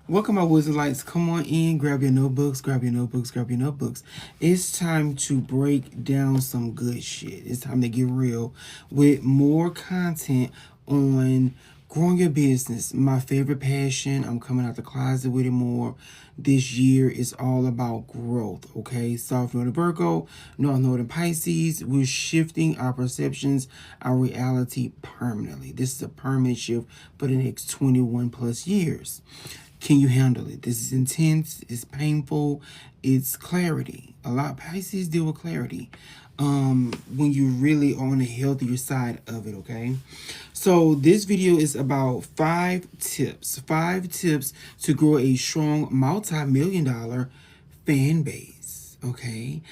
Welcome, my wizard lights. Come on in, grab your notebooks, grab your notebooks, grab your notebooks. It's time to break down some good shit. It's time to get real with more content on growing your business. My favorite passion. I'm coming out the closet with it more. This year is all about growth, okay? South Northern Virgo, North Northern Pisces. We're shifting our perceptions, our reality permanently. This is a permanent shift for the next 21 plus years. Can you handle it? This is intense, it's painful, it's clarity. A lot of Pisces deal with clarity. When you really are on the healthier side of it, okay? So this video is about 5 tips. 5 tips to grow a strong multi-million dollar fan base. Okay.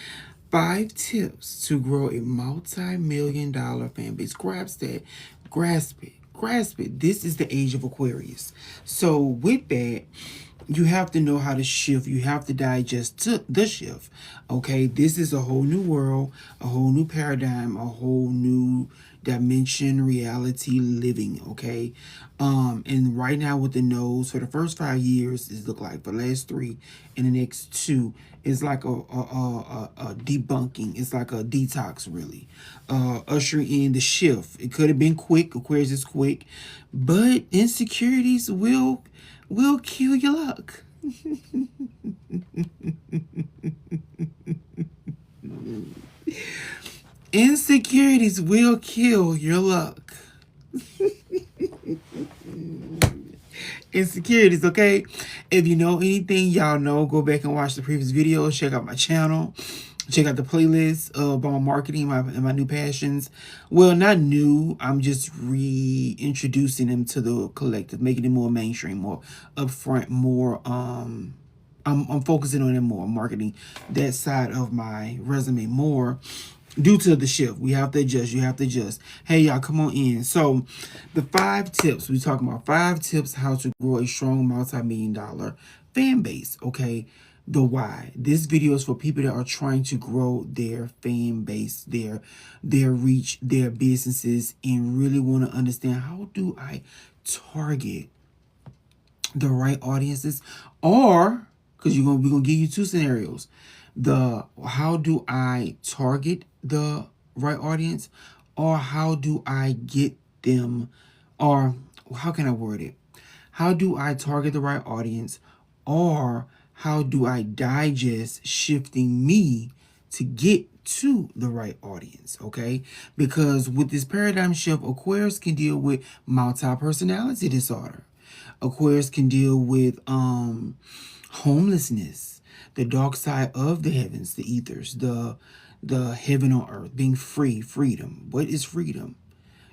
5 tips to grow a multi-million dollar fan base. Grasp that. Grasp it. Grasp it. This is the age of Aquarius. So with that, you have to know how to shift. You have to digest to the shift. Okay, this is a whole new world, a whole new paradigm, a whole new dimension, reality living. Okay, and right now with the nose for the first 5 years is look like for the last 3 and the next 2 is like a debunking. It's like a detox really, ushering in the shift. It could have been quick. Aquarius is quick, but insecurities will kill your luck. Insecurities will kill your luck. Insecurities, okay? If you know anything, y'all know, go back and watch the previous videos. Check out my channel. Check out the playlist about my marketing and my new passions. Well, not new. I'm just reintroducing them to the collective, making it more mainstream, more upfront, more I'm focusing on it more, marketing that side of my resume more due to the shift. We have to adjust. You have to adjust. Hey, y'all, come on in. So, the 5 tips we're talking about 5 tips how to grow a strong multi-million dollar fan base. Okay, the why. This video is for people that are trying to grow their fan base, their reach, their businesses, and really want to understand how do I target the right audiences, or because we're gonna give you 2 scenarios. The how do I target the right audience, or how do I get them, or how can I word it? How do I target the right audience, or how do I digest shifting me to get to the right audience? Okay, because with this paradigm shift, Aquarius can deal with multi-personality disorder. Aquarius can deal with homelessness, the dark side of the heavens, the ethers, the heaven on earth, being free, freedom. What is freedom?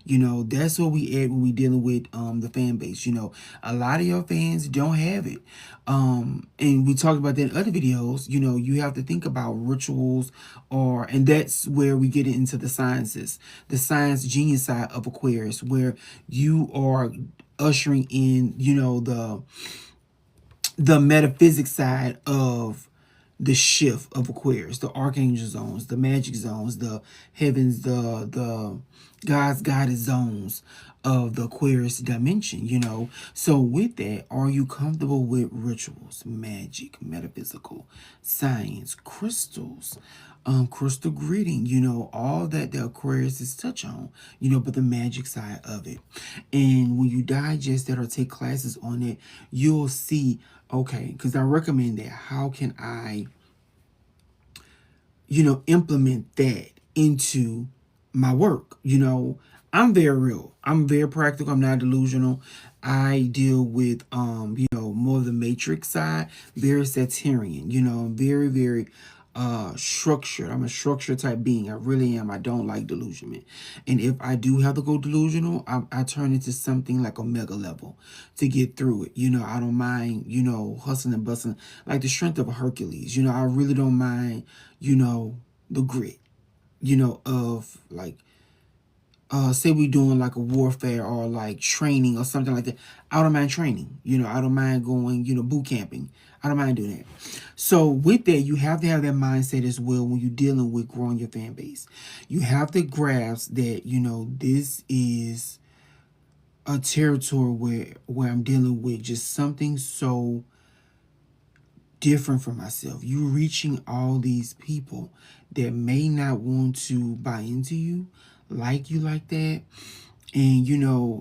You know, that's what we add when we dealing with the fan base. You know, a lot of your fans don't have it. And we talked about that in other videos. You know, you have to think about rituals, and that's where we get into the sciences, the science genius side of Aquarius, where you are ushering in, you know, the metaphysics side of the shift of Aquarius, the archangel zones, the magic zones, the heavens, the God's guided zones of the Aquarius dimension, you know. So with that, are you comfortable with rituals, magic, metaphysical, science, crystals, crystal greeting, you know, all that the Aquarius is touch on, you know, but the magic side of it. And when you digest that or take classes on it, you'll see, okay, because I recommend that. How can I, you know, implement that into my work? You know, I'm very real. I'm very practical. I'm not delusional. I deal with, you know, more of the matrix side, very Saturnian, you know, very, very structured. I'm a structured type being. I really am. I don't like delusionment. And if I do have to go delusional, I turn into something like a mega level to get through it. You know, I don't mind, you know, hustling and bustling like the strength of a Hercules. You know, I really don't mind, you know, the grit, you know, of like say we doing like a warfare or like training or something like that. I don't mind training. You know, I don't mind going, you know, boot camping. I don't mind doing that. So with that, you have to have that mindset as well when you're dealing with growing your fan base. You have to grasp that, you know, this is a territory where I'm dealing with just something so different from myself. You reaching all these people that may not want to buy into you like that. And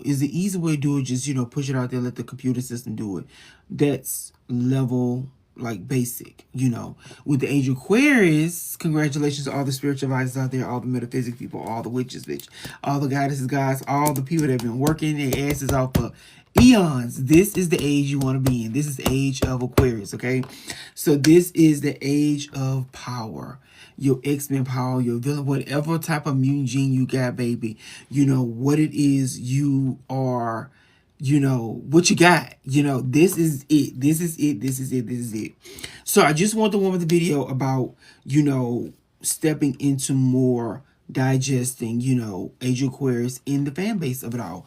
is the easy way to do it, just push it out there, let the computer system do it. That's level like basic. With the age of Aquarius, congratulations to all the spiritual advisors out there, all the metaphysics people, all the witches, bitch, all the goddesses, guys, all the people that have been working their asses off for eons. This is the age you want to be in. This is the age of Aquarius, okay? So this is the age of power. Your X-Men power, your villain, whatever type of mutant gene you got, baby. What it is you are, what you got. This is it. This is it. This is it. This is it. So I just want the one with the video about, stepping into more digesting, Age of Aquarius in the fan base of it all.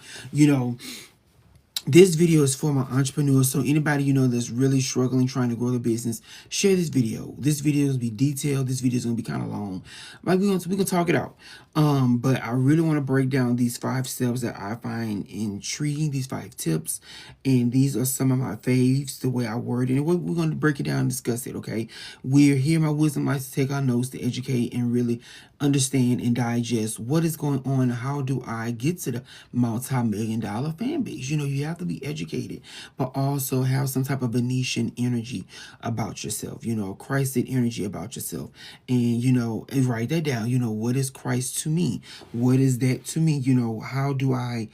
This video is for my entrepreneurs, so anybody that's really struggling trying to grow their business, share this video. This video is gonna be detailed. This video is gonna be kind of long. Like we're gonna talk it out. But I really want to break down these 5 steps that I find intriguing. These 5 tips, and these are some of my faves. The way I word it, and we're gonna break it down and discuss it. Okay, we're here. My wisdom likes to take our notes to educate and really understand and digest what is going on. How do I get to the multi-million-dollar fan base? You have to be educated, but also have some type of Venetian energy about yourself, Christed energy about yourself. And write that down. What is Christ to me? What is that to me? How do I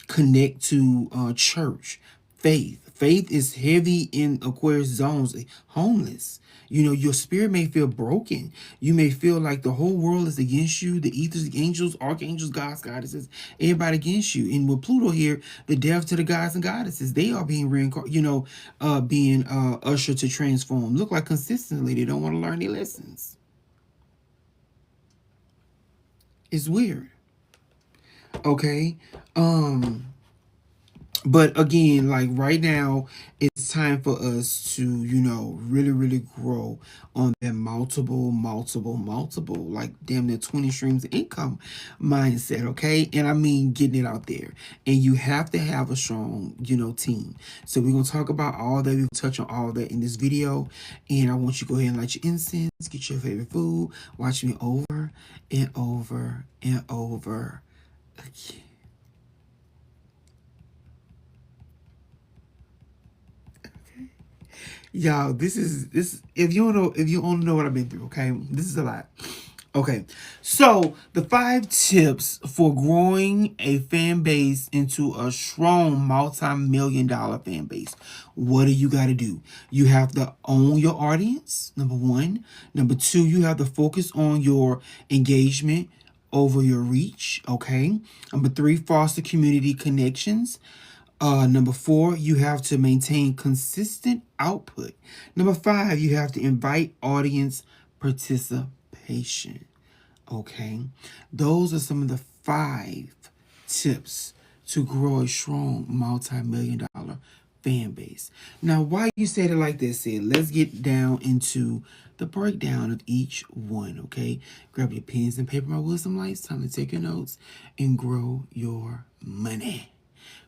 connect to church? Faith is heavy in Aquarius zones. Homeless. Your spirit may feel broken. You may feel like the whole world is against you. The ethers, the angels, archangels, gods, goddesses, everybody against you. And with Pluto here, the death to the gods and goddesses, they are being being ushered to transform. Look like consistently they don't want to learn their lessons. It's weird. Okay. But again, like right now, it's time for us to, really, really grow on that multiple, like damn near 20 streams of income mindset, okay? And I mean getting it out there. And you have to have a strong, team. So we're going to talk about all that. We'll touch on all that in this video. And I want you to go ahead and light your incense, get your favorite food, watch me over and over and over again. Y'all, this if you don't know what I've been through, okay? This is a lot. Okay. So, the 5 tips for growing a fan base into a strong multi-million-dollar fan base. What do you got to do? You have to own your audience, number 1. Number 2, you have to focus on your engagement over your reach, okay? Number 3, foster community connections. Number 4, you have to maintain consistent output. Number 5, you have to invite audience participation. Okay, those are some of the 5 tips to grow a strong multi-million-dollar fan base. Now, why you said it like this, let's get down into the breakdown of each one. Okay, grab your pens and paper, my wisdom lights. Time to take your notes and grow your money.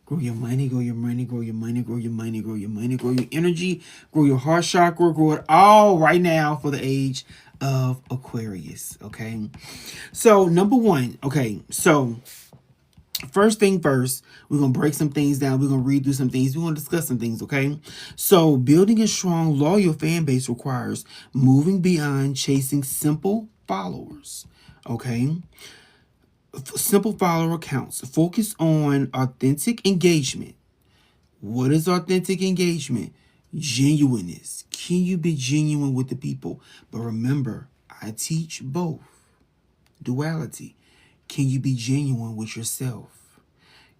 Grow your money, grow your money, grow your money, grow your money, grow your money, grow your energy, grow your heart chakra, grow it all right now for the age of Aquarius, okay? So, number 1, okay, so first thing first, we're going to break some things down. We're going to read through some things. We're going to discuss some things, okay? So, building a strong, loyal fan base requires moving beyond chasing simple followers, okay? Simple follower counts. Focus on authentic engagement. What is authentic engagement? Genuineness. Can you be genuine with the people? But remember, I teach both. Duality. Can you be genuine with yourself?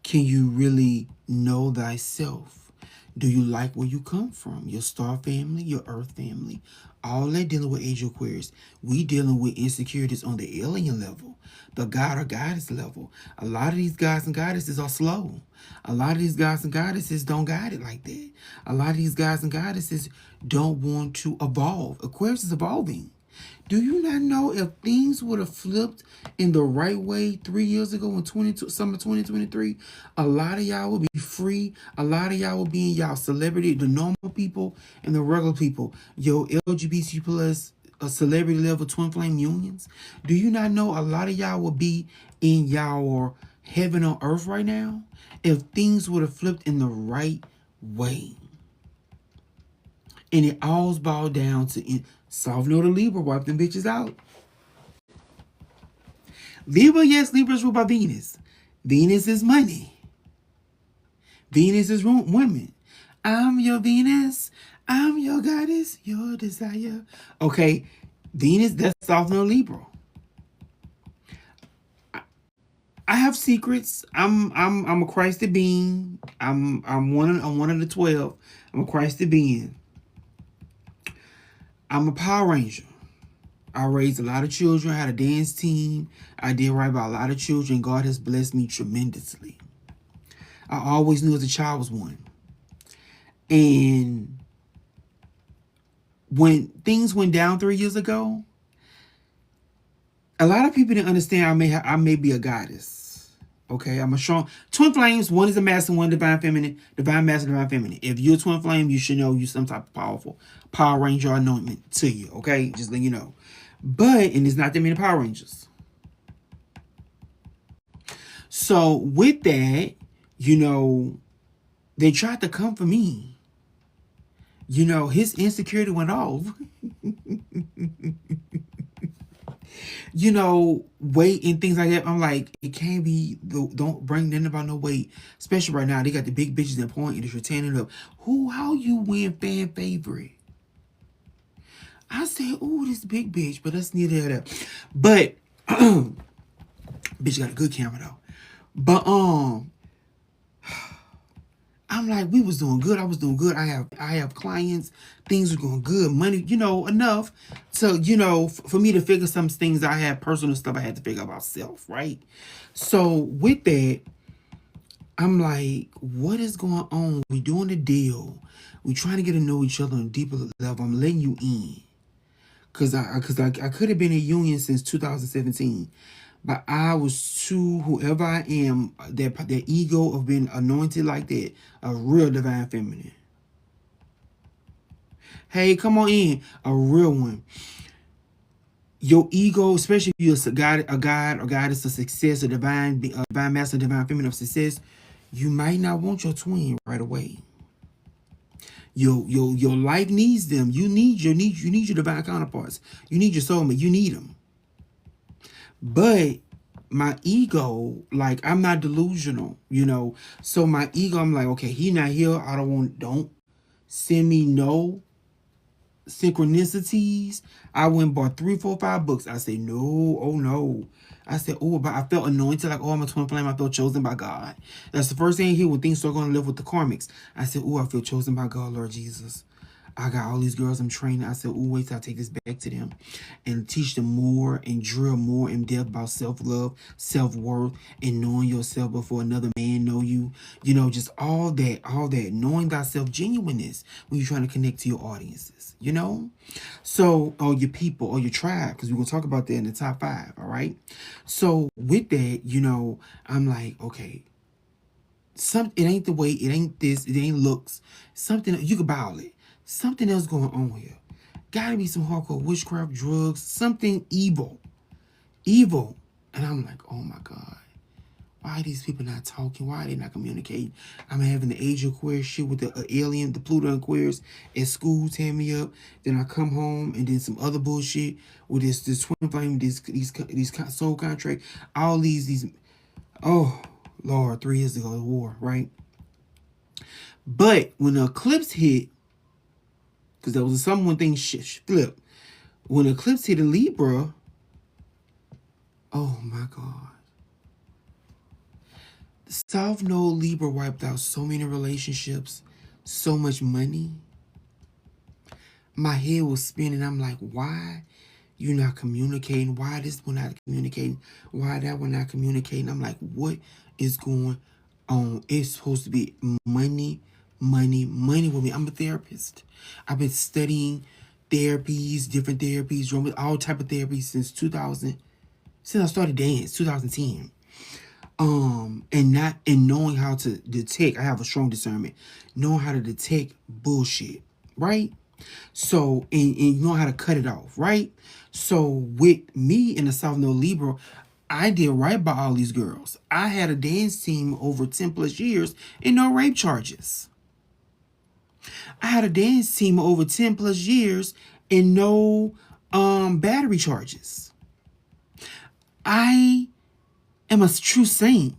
Can you really know thyself? Do you like where you come from? Your star family, your earth family. All that dealing with Age of Aquarius. We dealing with insecurities on the alien level, the god or goddess level. A lot of these gods and goddesses are slow. A lot of these gods and goddesses don't got it like that. A lot of these gods and goddesses don't want to evolve. Aquarius is evolving. Do you not know if things would have flipped in the right way 3 years ago in summer 2023, a lot of y'all would be free. A lot of y'all would be in y'all celebrity, the normal people and the regular people. Yo, LGBT plus a celebrity level twin flame unions. Do you not know a lot of y'all would be in y'all heaven on earth right now if things would have flipped in the right way? And it all boiled down to South Node of Libra, wipe them bitches out. Libra, yes, Libra is ruled by Venus. Venus is money. Venus is women. I'm your Venus. I'm your goddess, your desire. Okay, Venus, that's South Node Libra. I have secrets. I'm a Christed being. I'm one of the 12. I'm a Christed being. I'm a Power Ranger. I raised a lot of children. I had a dance team. I did right by a lot of children. God has blessed me tremendously. I always knew as a child was one. And when things went down 3 years ago, a lot of people didn't understand I may be a goddess. Okay, I'm a strong twin flames. One is a masculine, one divine feminine, divine masculine, divine feminine. If you're a twin flame, you should know you some type of powerful Power Ranger anointment to you. Okay, just letting you know. But and there's not that many Power Rangers. So with that, they tried to come for me. His insecurity went off. Weight and things like that. I'm like, it can't be, don't bring nothing about no weight. Especially right now, they got the big bitches in porn industry tearing it up. How you win fan favorite? I said, ooh, this big bitch, but that's neither here nor there. But, bitch got a good camera though. But, I'm like, we was doing good. I was doing good. I have clients. Things were going good. Money, enough to, for me to figure some things. I had personal stuff I had to figure about self, right? So with that, I'm like, what is going on? We doing the deal. We trying to get to know each other on a deeper level. I'm letting you in. Cause I could have been in union since 2017. But I was too, whoever I am, that ego of being anointed like that, a real divine feminine. Hey, come on in, a real one. Your ego, especially if you're a god or goddess of success, a divine master, divine feminine of success, you might not want your twin right away. Your life needs them. You need your divine counterparts. You need your soulmate. You need them. But my ego, like, I'm not delusional, So my ego, I'm like, okay, he not here. Don't send me no synchronicities. I went and bought 3, 4, 5 books. I said, no, oh no. I said, oh, but I felt anointed, like, oh, I'm a twin flame. I felt chosen by God. That's the first thing here when things start going to live with the karmics. I said, oh, I feel chosen by God, Lord Jesus. I got all these girls I'm training. I said, oh, wait till I take this back to them and teach them more and drill more in depth about self-love, self-worth, and knowing yourself before another man know you. Just all that. Knowing thyself, genuineness when you're trying to connect to your audiences, So, or your people or your tribe, because we're going to talk about that in the top 5, all right? So, with that, I'm like, okay, it ain't the way, it ain't this, it ain't looks. Something, you can bow it. Something else going on here. Gotta be some hardcore witchcraft, drugs, something evil. Evil. And I'm like, oh my God. Why are these people not talking? Why are they not communicating? I'm having the age of Aquarius shit with the alien, the Pluto Aquarius at school tearing me up. Then I come home and then some other bullshit with this twin flame, these soul contract, all these, oh Lord, 3 years ago, the war, right? But when the eclipse hit, because there was someone thing flip. When the eclipse hit in Libra, oh my God. The South Node Libra wiped out so many relationships, so much money. My head was spinning. I'm like, why you not communicating? Why this one not communicating? Why that one not communicating? I'm like, what is going on? It's supposed to be money with me. I'm a therapist. I've been studying therapies, different therapies, all type of therapies since 2000, since I started dance, 2010. And knowing how to detect, I have a strong discernment, knowing how to detect bullshit, right? So, and you know how to cut it off, right? So with me in the South Node Libra, I did right by all these girls. I had a dance team over 10 plus years and no rape charges. I had a dance team over 10 plus years and no battery charges. I am a true saint.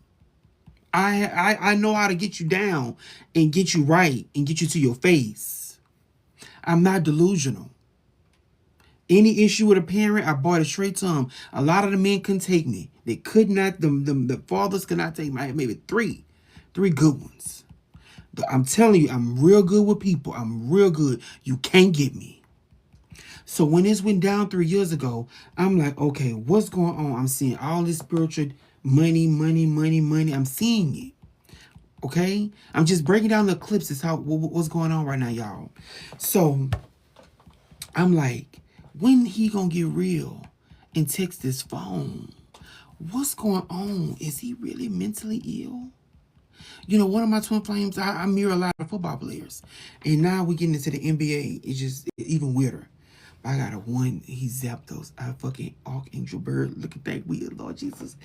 I know how to get you down and get you right and get you to your face. I'm not delusional. Any issue with a parent, I brought it straight to them. A lot of the men couldn't take me. They could not, the fathers could not take me. I had maybe three good ones. I'm telling you, I'm real good with people. I'm real good. You can't get me. So when this went down 3 years ago, I'm like, okay, what's going on? I'm seeing all this spiritual money. I'm seeing it. Okay? I'm just breaking down the eclipses, what's going on right now, y'all. So I'm like, when he gonna get real and text this phone? What's going on? Is he really mentally ill? You know, one of my twin flames, I mirror a lot of football players. And now we're getting into the NBA. It's just even weirder. I got a one, he zapped those. I fucking Archangel Bird. Look at that weird, Lord Jesus.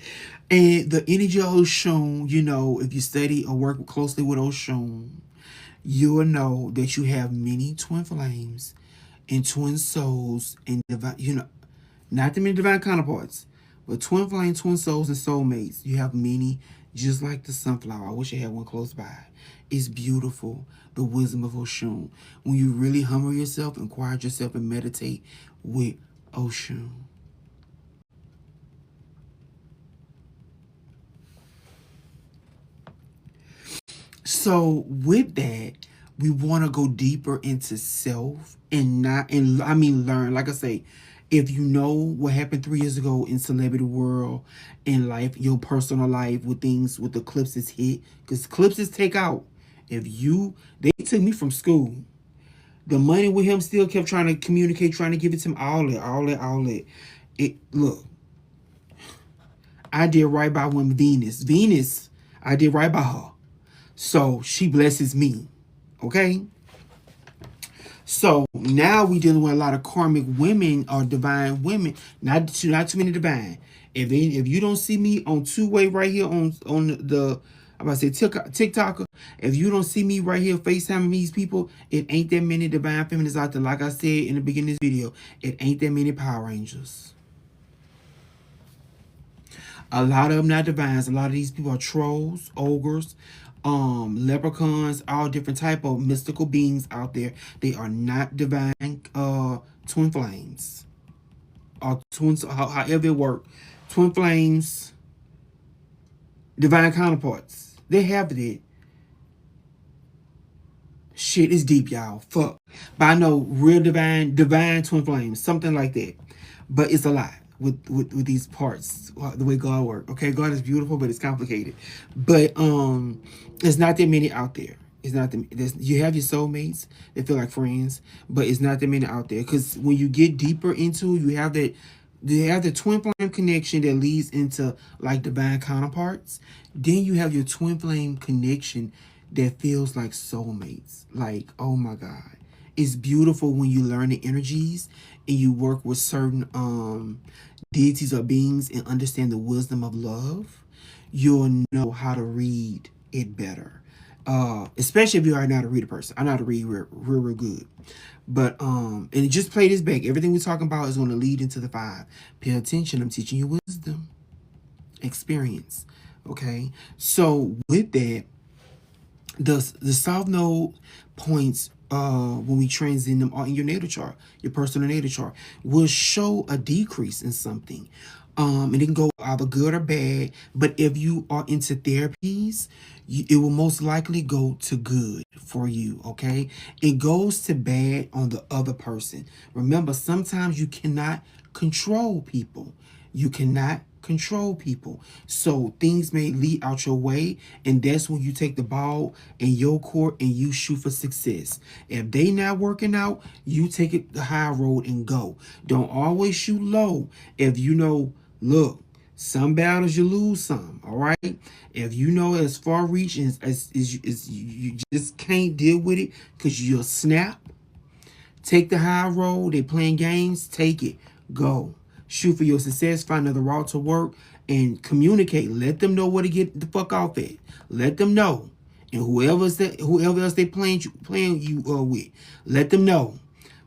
And the energy of Oshun, you know, if you study or work closely with Oshun, you'll know that you have many twin flames and twin souls and divine, you know, not the many divine counterparts, but twin flame, twin souls, and soulmates. You have many, just like the sunflower. I wish I had one close by. It's beautiful, the wisdom of Oshun. When you really humble yourself and quiet yourself and meditate with Oshun. So with that, we want to go deeper into self and learn. Like I say, if you know what happened 3 years ago in celebrity world, in life, your personal life, with things with the eclipses hit, because eclipses take out. They took me from school. The money with him still kept trying to communicate, trying to give it to him, all that. Look, I did right by one Venus, I did right by her. So she blesses me. Okay? So now we dealing with a lot of karmic women or divine women. Not too many divine. If you don't see me on two-way right here on the I'm about to say TikToker, if you don't see me right here FaceTiming these people, it ain't that many divine feminists out there. Like I said in the beginning of this video, it ain't that many Power Angels. A lot of them not divines. A lot of these people are trolls, ogres, leprechauns, all different type of mystical beings out there. They are not divine twin flames. Or twins, however it work. Twin flames, divine counterparts. They have it. Shit is deep, y'all. Fuck. But I know real divine twin flames, something like that. But it's a lot with these parts, the way God works. Okay, God is beautiful, but it's complicated. But there's not that many out there. It's not you have your soulmates that feel like friends, but it's not that many out there. Because when you get deeper into, you have the twin flame connection that leads into like divine counterparts. Then you have your twin flame connection that feels like soulmates. Like, oh my God. It's beautiful when you learn the energies and you work with certain deities or beings and understand the wisdom of love. You'll know how to read it better. Especially if you are not a reader person. I know how to read real good. But and just play this back. Everything we're talking about is going to lead into the 5. Pay attention. I'm teaching you wisdom. Experience. Okay. So with that, the South Node points when we transcend them are in your natal chart, your personal natal chart, will show a decrease in something. And it can go either good or bad. But if you are into therapies, it will most likely go to good for you, okay? It goes to bad on the other person. Remember, sometimes you cannot control people. You cannot control people. So things may lead out your way, and that's when you take the ball in your court and you shoot for success. If they not working out, you take it the high road and go. Don't always shoot low. If you know, look, some battles you lose some, all right? If you know as far reaching as you just can't deal with it because you'll snap, take the high road. They playing games. Take it. Go. Shoot for your success. Find another route to work and communicate. Let them know where to get the fuck off at. Let them know. And whoever else they playing you with, let them know.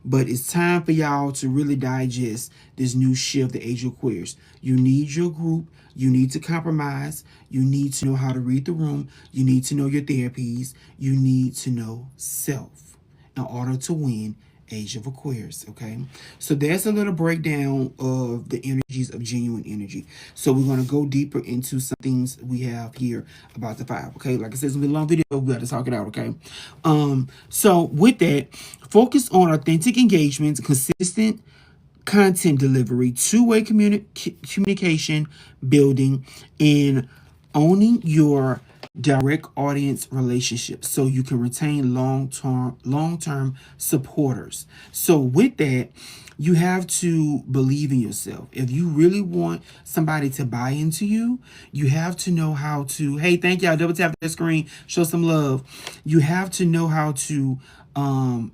But it's time for y'all to really digest this new shift, the age of Aquarius. You need your group. You need to compromise. You need to know how to read the room. You need to know your therapies. You need to know self in order to win age of Aquarius. Okay, so that's a little breakdown of the energies of genuine energy. So we're going to go deeper into some things we have here about the five. Okay, like I said, it's gonna be a long video. We got to talk it out. Okay, so with that, focus on authentic engagements, consistent content delivery, two-way communication building, and owning your direct audience relationships so you can retain long-term supporters. So with that, you have to believe in yourself. If you really want somebody to buy into you, you have to know how to, hey, thank y'all, double tap that screen, show some love. You have to know how to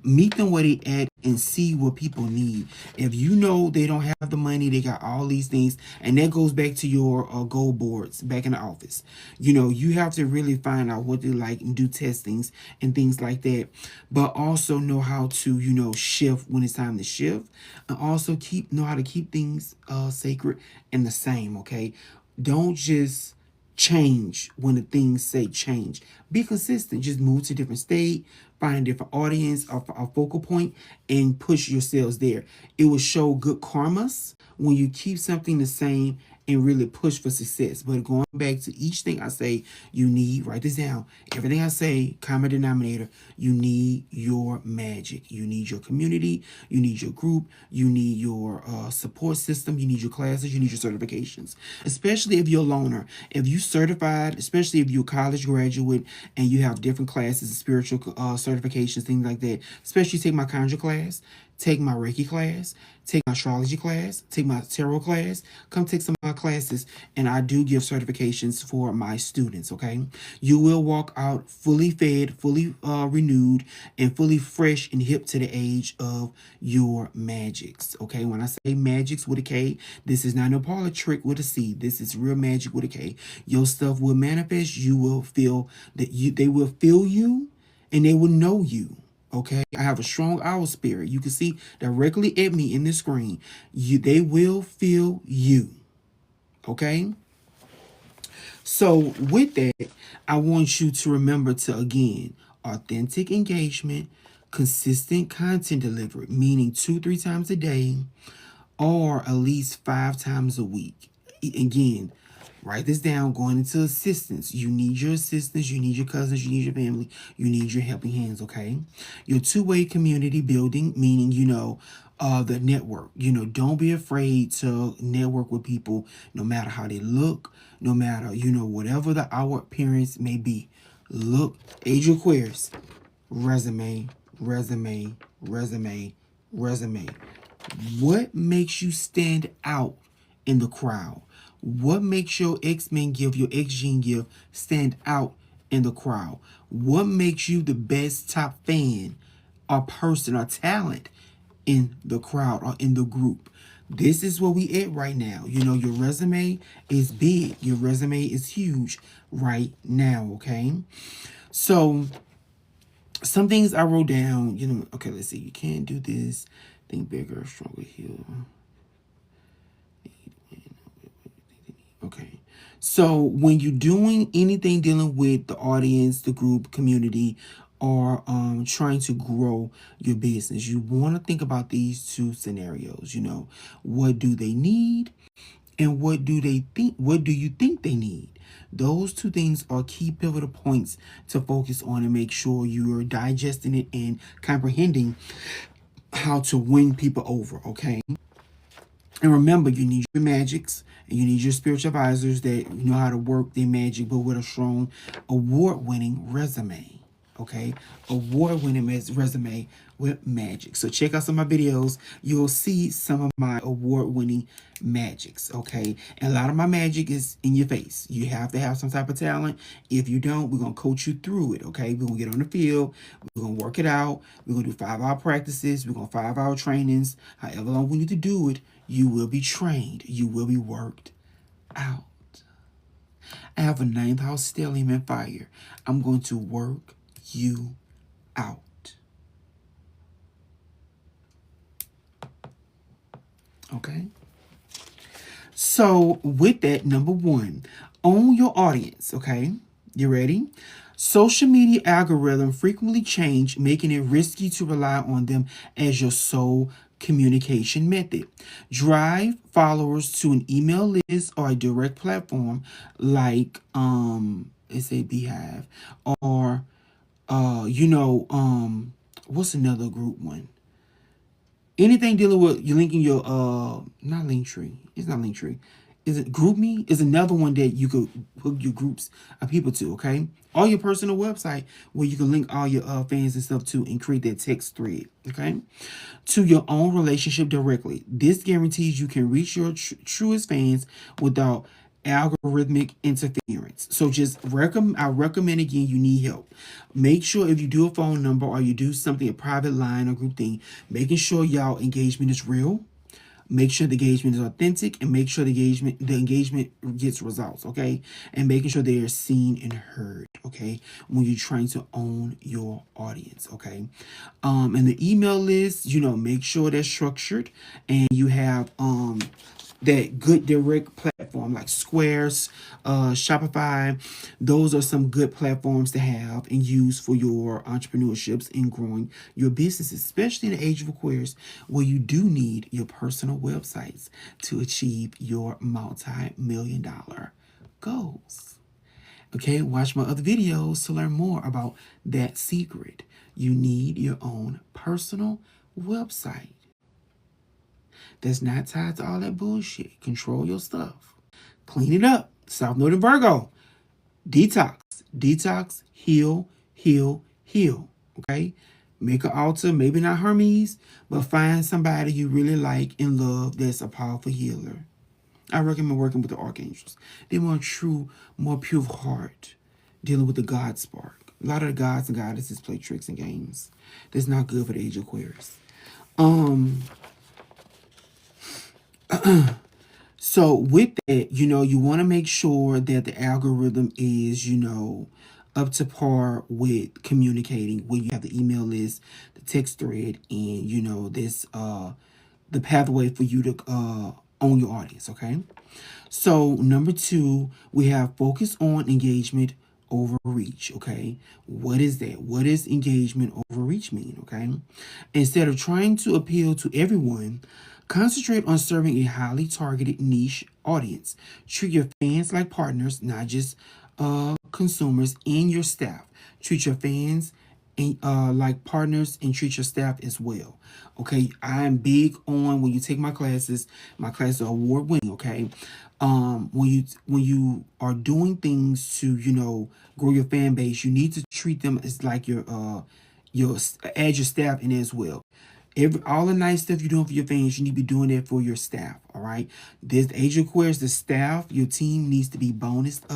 meet them where they at and see what people need. If you know they don't have the money, they got all these things, and that goes back to your goal boards back in the office. You know, you have to really find out what they like and do testings and things like that, but also know how to, you know, shift when it's time to shift, and also know how to keep things sacred and the same. Okay, don't just change when the things say change. Be consistent. Just move to a different state, find a different audience or a focal point, and push yourselves there. It will show good karmas when you keep something the same and really push for success. But going back to each thing I say, you need, write this down. Everything I say, common denominator, you need your magic. You need your community. You need your group. You need your support system. You need your classes. You need your certifications. Especially if you're a loner. If you certified, especially if you're a college graduate and you have different classes, spiritual certifications, things like that. Especially take my conjure class, take my Reiki class, take my astrology class, take my tarot class, come take some of my classes, and I do give certifications for my students, okay? You will walk out fully fed, fully renewed, and fully fresh and hip to the age of your magics, okay? When I say magics with a K, this is not no parlor trick with a C. This is real magic with a K. Your stuff will manifest. You will feel that they will feel you, and they will know you. Okay, I have a strong owl spirit. You can see directly at me in the screen. They will feel you. Okay. So with that, I want you to remember to, again, authentic engagement, consistent content delivery, meaning 2-3 times a day, or at least 5 times a week. Again, write this down. Going into assistance, you need your assistants, you need your cousins, you need your family, you need your helping hands. Okay, your two-way community building, meaning, you know, the network. You know, don't be afraid to network with people, no matter how they look, no matter, you know, whatever the outward appearance may be. Look, age of Aquarius, resume, resume, resume, resume. What makes you stand out in the crowd? What makes your X-Men gift, your X-Gene gift stand out in the crowd? What makes you the best top fan or person or talent in the crowd or in the group? This is where we at right now. You know, your resume is big. Your resume is huge right now, okay? So, some things I wrote down, you know, okay, let's see. You can't do this. Think bigger, stronger, heal. Okay. So when you're doing anything dealing with the audience, the group, community, or trying to grow your business, you want to think about these two scenarios. You know, what do they need, and what do they think? What do you think they need? Those two things are key pivotal points to focus on and make sure you're digesting it and comprehending how to win people over. Okay. And remember, you need your magics and you need your spiritual advisors that know how to work their magic, but with a strong, award-winning resume. Okay, award-winning resume with magic. So check out some of my videos. You'll see some of my award-winning magics. Okay, and a lot of my magic is in your face. You have to have some type of talent. If you don't, we're gonna coach you through it. Okay, we're gonna get on the field. We're gonna work it out. We're gonna do 5-hour practices. We're gonna 5-hour trainings. However long we need to do it, you will be trained. You will be worked out. I have a ninth house stellium and fire. I'm going to work you out. Okay? So, with that, number one, own your audience. Okay? You ready? Social media algorithms frequently change, making it risky to rely on them as your sole communication method. Drive followers to an email list or a direct platform like it's a Beehive or what's another group one? Anything dealing with you linking your not Linktree. It's not Linktree. Is it GroupMe? Is another one that you could hook your groups of people to, okay? Or your personal website where you can link all your fans and stuff to and create that text thread, okay? To your own relationship directly. This guarantees you can reach your truest fans without algorithmic interference. So I recommend again, you need help. Make sure if you do a phone number or you do something, a private line or group thing, making sure y'all engagement is real. Make sure the engagement is authentic and make sure the engagement gets results, okay? And making sure they are seen and heard, okay? When you're trying to own your audience, okay? And the email list, make sure they're structured and you have that good direct platform like Squares, Shopify. Those are some good platforms to have and use for your entrepreneurships and growing your businesses, especially in the age of Aquarius, where you do need your personal websites to achieve your multi-million-dollar goals. Okay, watch my other videos to learn more about that secret. You need your own personal website that's not tied to all that bullshit. Control your stuff. Clean it up. South Node and Virgo. Detox. Detox. Heal. Heal. Heal. Okay? Make an altar. Maybe not Hermes, but find somebody you really like and love that's a powerful healer. I recommend working with the archangels. They're more true, more pure of heart, dealing with the God spark. A lot of the gods and goddesses play tricks and games. That's not good for the age of Aquarius. So with that, you want to make sure that the algorithm is, up to par with communicating when you have the email list, the text thread, and this the pathway for you to own your audience, okay? So number two, we have focus on engagement over reach, okay? What is that? What does engagement over reach mean, okay? Instead of trying to appeal to everyone, concentrate on serving a highly targeted niche audience. Treat your fans like partners, not just consumers, and your staff. Treat your fans and like partners and treat your staff as well. Okay, I'm big on when you take my classes are award winning, okay? When you are doing things to, grow your fan base, you need to treat them as like your add your staff in as well. All the nice stuff you're doing for your fans, you need to be doing that for your staff. All right. This age of Aquarius, the staff, your team needs to be bonuses.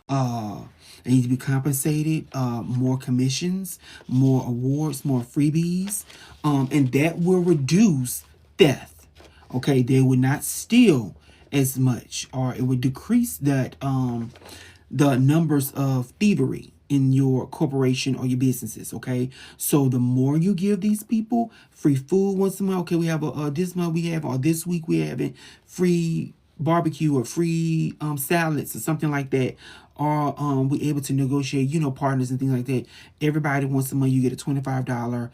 They need to be compensated. More commissions, more awards, more freebies, and that will reduce theft. Okay, they would not steal as much, or it would decrease that the numbers of thievery in your corporation or your businesses, okay? So the more you give these people free food once a month, okay, we have this month we have, or this week we have it, free barbecue or free salads or something like that, or we able to negotiate, partners and things like that. Everybody once a month you get a $25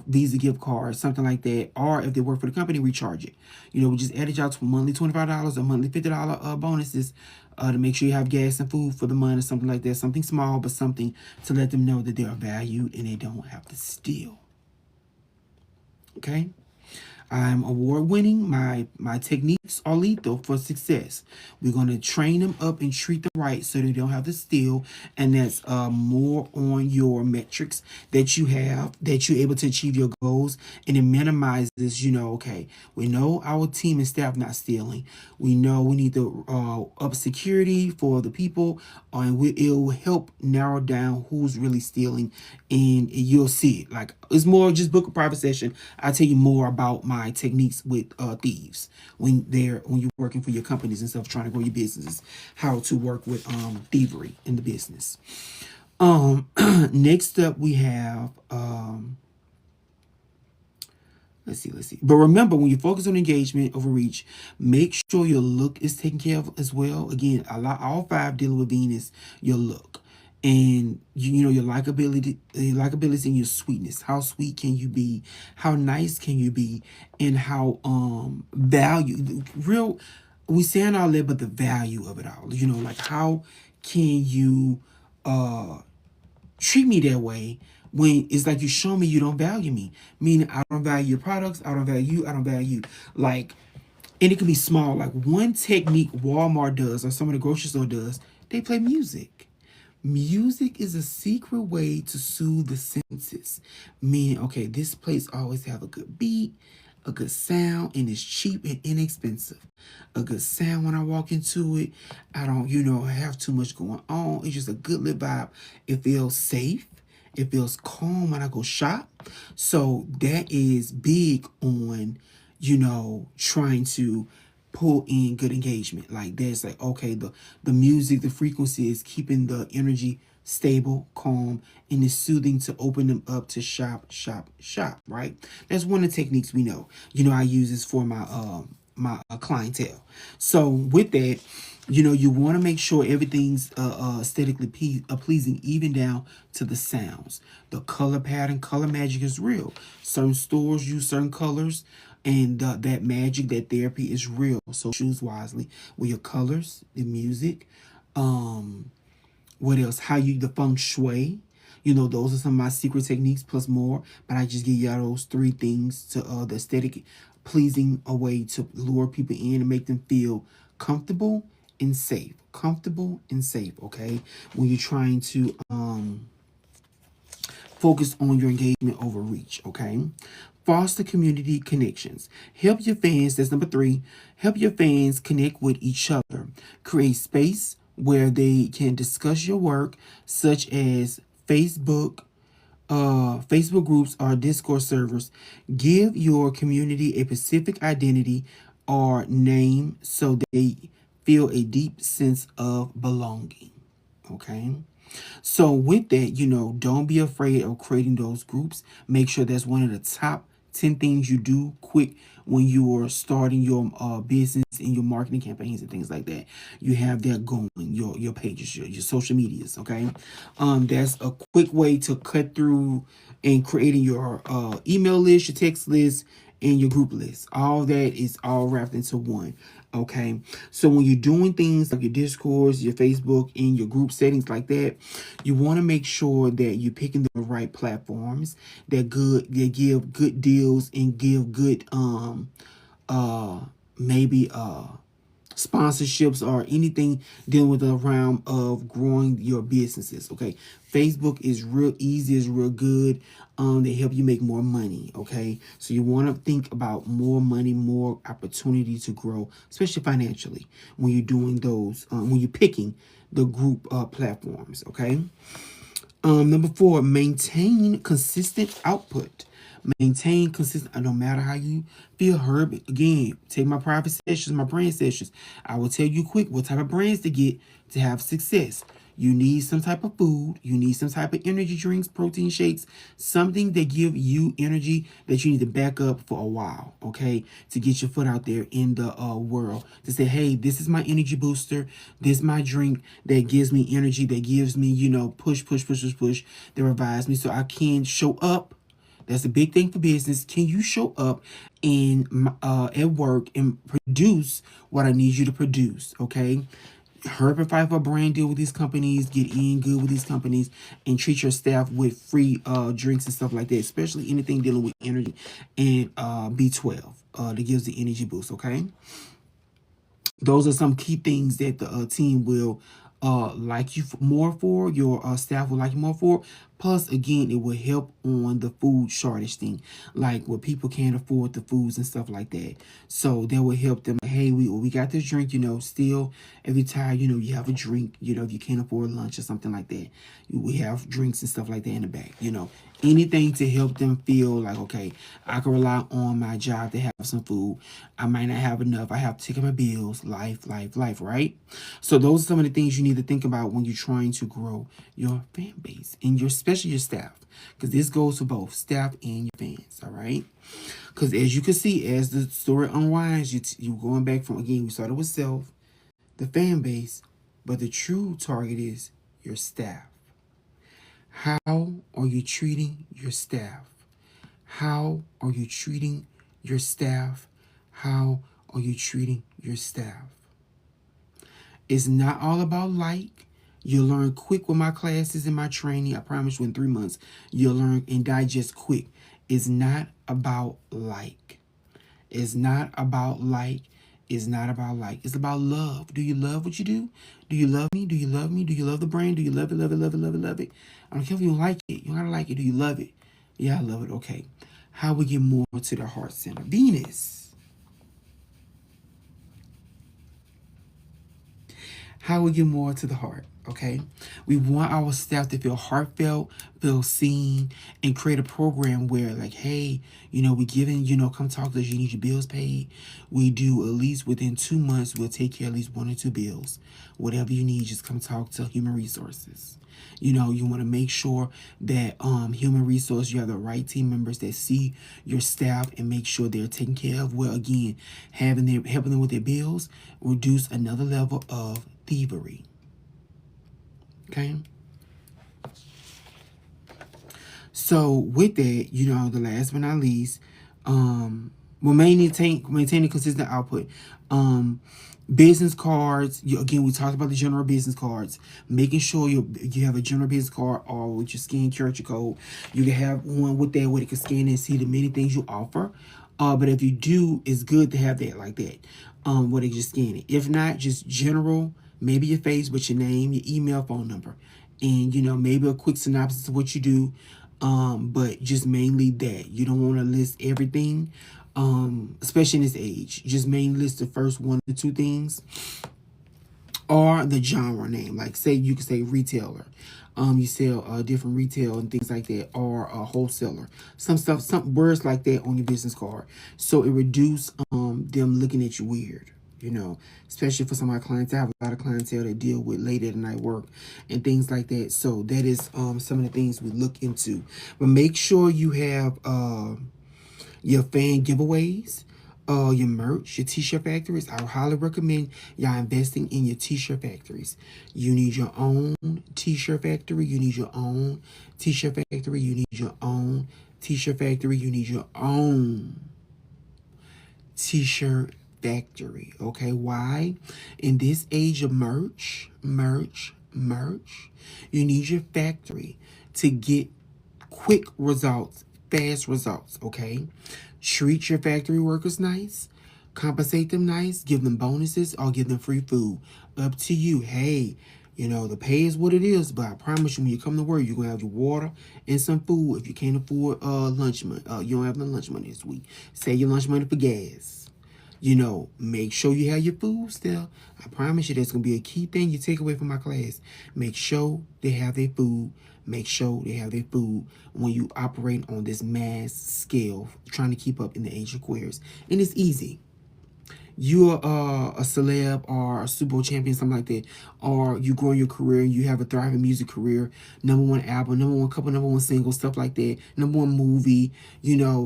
Visa gift card, something like that. Or if they work for the company, recharge it. We just added y'all to monthly $25 or monthly $50 bonuses to make sure you have gas and food for the month or something like that. Something small, but something to let them know that they are valued and they don't have to steal. Okay? I'm award winning. My techniques are lethal for success. We're gonna train them up and treat them right so they don't have to steal. And that's more on your metrics that you have, that you're able to achieve your goals, and it minimizes. Okay, we know our team and staff not stealing. We know we need to up security for the people, it will help narrow down who's really stealing, and you'll see it. Like, it's more just book a private session. I'll tell you more about my techniques with thieves when you're working for your companies and stuff, trying to grow your businesses, how to work with thievery in the business. Next up we have let's see. But remember, when you focus on engagement over reach, make sure your look is taken care of as well. Again, all five dealing with Venus, your look. And your likability and your sweetness. How sweet can you be? How nice can you be? And how value real we saying all that, but the value of it all. Like, how can you treat me that way when it's like you show me you don't value me? Meaning, I don't value your products, I don't value you, I don't value you. Like, and it can be small. Like, one technique Walmart does, or some of the grocery store does, they play music. Music is a secret way to soothe the senses. Meaning, okay, this place always have a good beat, a good sound, and it's cheap and inexpensive. A good sound when I walk into it. I don't, have too much going on. It's just a good little vibe. It feels safe. It feels calm when I go shop. So that is big on, trying to pull in good engagement. Like, there's like, okay, the music, the frequency is keeping the energy stable, calm, and it's soothing to open them up to shop, shop, shop, right? That's one of the techniques we know. I use this for my clientele. So with that, you want to make sure everything's aesthetically pleasing, even down to the sounds. The color pattern, color magic is real. Certain stores use certain colors, and that magic, that therapy is real. So choose wisely with your colors, the music. What else? How you the feng shui. Those are some of my secret techniques plus more. But I just give y'all those three things to the aesthetic pleasing a way to lure people in and make them feel comfortable and safe. Comfortable and safe, okay? When you're trying to focus on your engagement over reach, okay? Foster community connections. Help your fans, that's number 3. Help your fans connect with each other. Create space where they can discuss your work, such as Facebook groups or Discord servers. Give your community a specific identity or name so they feel a deep sense of belonging. Okay? So with that, don't be afraid of creating those groups. Make sure that's one of the top 10 things you do quick when you are starting your business and your marketing campaigns and things like that. You have that going, your pages, your social medias, okay? That's a quick way to cut through and creating your email list, your text list, and your group list. All that is all wrapped into one. Okay, so when you're doing things like your Discords, your Facebook, and your group settings like that, you want to make sure that you're picking the right platforms that give good deals and give good maybe sponsorships or anything dealing with the realm of growing your businesses. Okay, Facebook is real easy, is real good. They help you make more money. Okay, so you want to think about more money, more opportunity to grow, especially financially, when you're doing those, when you're picking the group platforms. Okay. Number 4, maintain consistent output. Maintain consistent, no matter how you feel. Herb, again, take my private sessions, my brand sessions. I will tell you quick what type of brands to get to have success. You need some type of food. You need some type of energy drinks, protein shakes, something that give you energy that you need to back up for a while, okay? To get your foot out there in the world. To say, hey, this is my energy booster. This is my drink that gives me energy, that gives me, push, that revives me so I can show up. That's a big thing for business. Can you show up at work and produce what I need you to produce, okay? Hurry up and fight for a brand deal with these companies, get in good with these companies, and treat your staff with free drinks and stuff like that, especially anything dealing with energy and B12 that gives the energy boost, okay? Those are some key things that the team will like you more for, your staff will like you more for. Plus, again, it will help on the food shortage thing, like where people can't afford the foods and stuff like that. So that will help them. Hey, we got this drink, still every time, you have a drink, if you can't afford lunch or something like that, we have drinks and stuff like that in the back, anything to help them feel like, okay, I can rely on my job to have some food. I might not have enough. I have to take my bills, life, right? So those are some of the things you need to think about when you're trying to grow your fan base and especially your staff, because this goes for both staff and your fans, all right? Because as you can see, as the story unwinds, you going back from, again, we started with self, the fan base, but the true target is your staff. How are you treating your staff? How are you treating your staff? How are you treating your staff? It's not all about like. You'll learn quick with my classes and my training. I promise you in 3 months, you'll learn and digest quick. It's not about like. It's not about like. It's not about like. It's about love. Do you love what you do? Do you love me? Do you love me? Do you love the brand? Do you love it, love it, love it, love it, love it? I don't care if you don't like it. You don't gotta like it. Do you love it? Yeah, I love it. Okay. How we get more to the heart center? Venus. How we get more to the heart? Okay. We want our staff to feel heartfelt, feel seen, and create a program where, like, hey, we giving, come talk to us. You need your bills paid. We do at least within 2 months, we'll take care of at least 1 or 2 bills. Whatever you need, just come talk to human resources. You want to make sure that human resource, you have the right team members that see your staff and make sure they're taken care of. Well, again, helping them with their bills, reduce another level of thievery. Okay. So with that, the last but not least, will maintain consistent output. Business cards. Again, we talked about the general business cards. Making sure you have a general business card or with your scan character code. You can have one with that where you can scan and see the many things you offer. But if you do, it's good to have that like that. Where they just scan it. If not, just general. Maybe your face, but your name, your email, phone number, and maybe a quick synopsis of what you do. But just mainly that. You don't want to list everything. Especially in this age, just mainly list the first 1 to 2 things, or the genre name. Like, say you could say retailer, you sell different retail and things like that, or a wholesaler. Some words like that on your business card, so it reduce them looking at you weird. Especially for some of my clients. I have a lot of clientele that deal with late at night work and things like that. So that is some of the things we look into. But make sure you have your fan giveaways, your merch, your t-shirt factories. I highly recommend y'all investing in your t-shirt factories. You need your own t-shirt factory. You need your own t-shirt factory. You need your own t-shirt factory. You need your own t-shirt factory. Okay, why? In this age of merch, you need your factory to get quick results, fast results. Okay, treat your factory workers nice, compensate them nice, give them bonuses, or give them free food. Up to you. Hey, the pay is what it is, but I promise you, when you come to work, you're gonna have your water and some food. If you can't afford lunch money, you don't have no lunch money this week. Save your lunch money for gas. Make sure you have your food still. I promise you that's going to be a key thing you take away from my class. Make sure they have their food. Make sure they have their food when you operate on this mass scale, trying to keep up in the age of Aquarius. And it's easy. You're a celeb or a Super Bowl champion, something like that, or you grow in your career and you have a thriving music career, #1 album, #1 singles, stuff like that, #1 movie,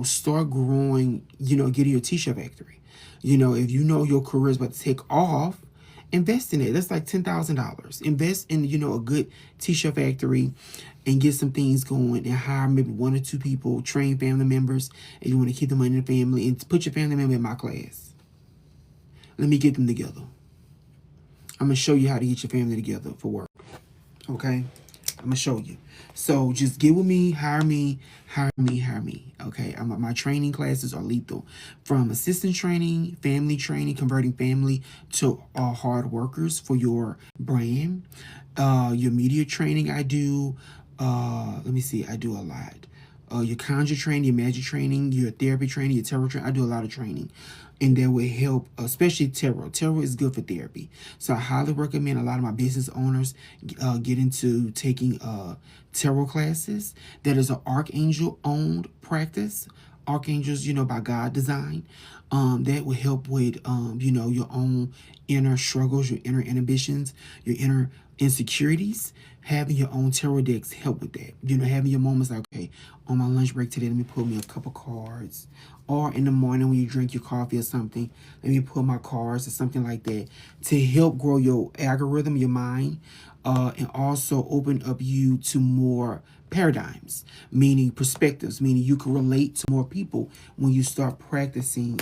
start growing, getting your t-shirt factory. If your career is about to take off, invest in it. That's like $10,000. Invest in, a good t-shirt factory and get some things going and hire maybe 1 or 2 people, train family members, and you want to keep the money in the family, and put your family member in my class. Let me get them together. I'm gonna show you how to get your family together for work. Okay, I'm gonna show you. So just get with me, hire me, hire me, hire me. Okay, my training classes are lethal, from assistant training, family training, converting family to hard workers for your brand. Your media training, I do. Let me see, I do a lot. Your conjure training, your magic training, your therapy training, your tarot training. I do a lot of training, and that will help, especially tarot. Tarot is good for therapy, so I highly recommend a lot of my business owners get into taking tarot classes. That is an archangel owned practice. Archangels, by God design. That will help with your own inner struggles, your inner inhibitions, your inner insecurities. Having your own tarot decks help with that. Having your moments like, okay, on my lunch break today, let me pull me a couple cards. Or in the morning when you drink your coffee or something, let me pull my cards or something like that to help grow your algorithm, your mind, and also open up you to more paradigms, meaning perspectives, meaning you can relate to more people when you start practicing.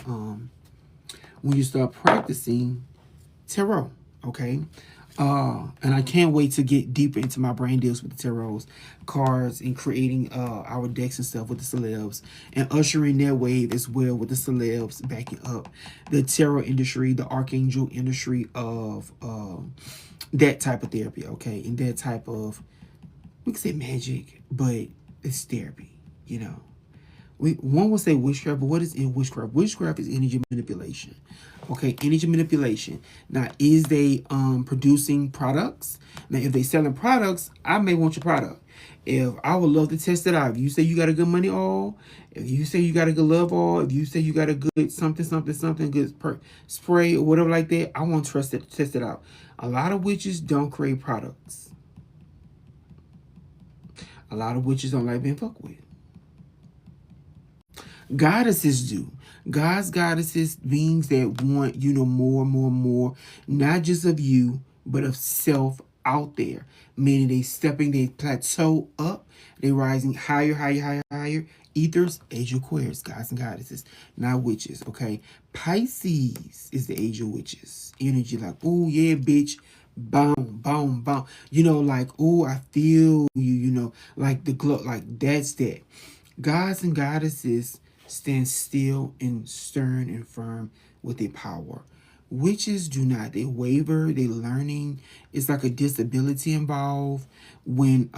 Tarot. Okay. And I can't wait to get deeper into my brain deals with the tarots, cards, and creating our decks and stuff with the celebs, and ushering their wave as well with the celebs, backing up the tarot industry, the archangel industry of that type of therapy. Okay, and that type of, we can say magic, but it's therapy. One would say witchcraft, but what is in witchcraft? Witchcraft is energy manipulation. Okay, energy manipulation. Now, is they producing products? Now, if they selling products, I may want your product. If I would love to test it out. If you say you got a good money oil, if you say you got a good love oil, if you say you got a good something good spray or whatever like that, I want to test it out. A lot of witches don't create products. A lot of witches don't like being fucked with. Goddesses do. God's goddesses, beings that want, more, more, more, not just of you, but of self out there. Meaning they stepping, they plateau up, they rising higher, higher, higher, higher. Ethers, age of Aquarius, gods and goddesses, not witches, okay? Pisces is the age of witches. Energy like, oh yeah, bitch. Boom, boom, boom. Like, oh, I feel you, like the glow, like that's that. Gods and goddesses stand still and stern and firm with their power. Witches do not. They waver, they learning. It's like a disability involved when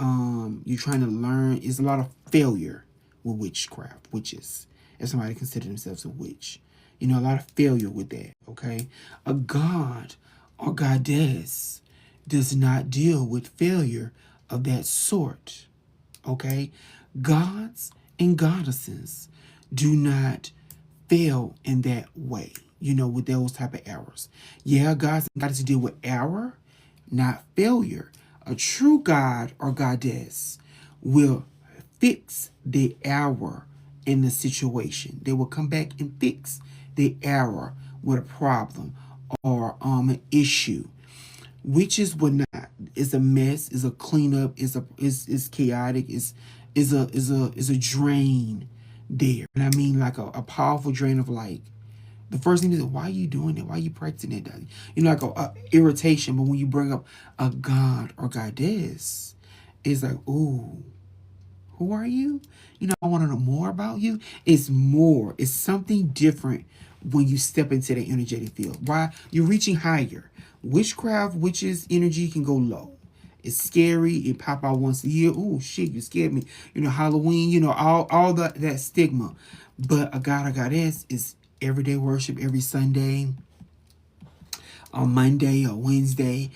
you're trying to learn. It's a lot of failure with witchcraft, witches. If somebody consider themselves a witch. A lot of failure with that, okay? A god or goddess does not deal with failure of that sort, okay? Gods and goddesses do not fail in that way, with those type of errors. Yeah, gods and goddesses deal with error, not failure. A true god or goddess will fix the error in the situation. They will come back and fix the error with a problem or an issue. Witches would not. It's a mess. It's a cleanup. It's chaotic. Is a drain there. And I mean like a powerful drain of like, the first thing is, why are you doing it? Why are you practicing it? Like a irritation. But when you bring up a god or goddess, it's like, ooh, who are you? I want to know more about you. It's more. It's something different when you step into the energetic field. Why? You're reaching higher. Witchcraft, witches' energy can go low. It's scary. It pop out once a year. Oh shit, you scared me. Halloween. All that stigma. But a god or goddess is everyday worship every Sunday, on Monday or Wednesday,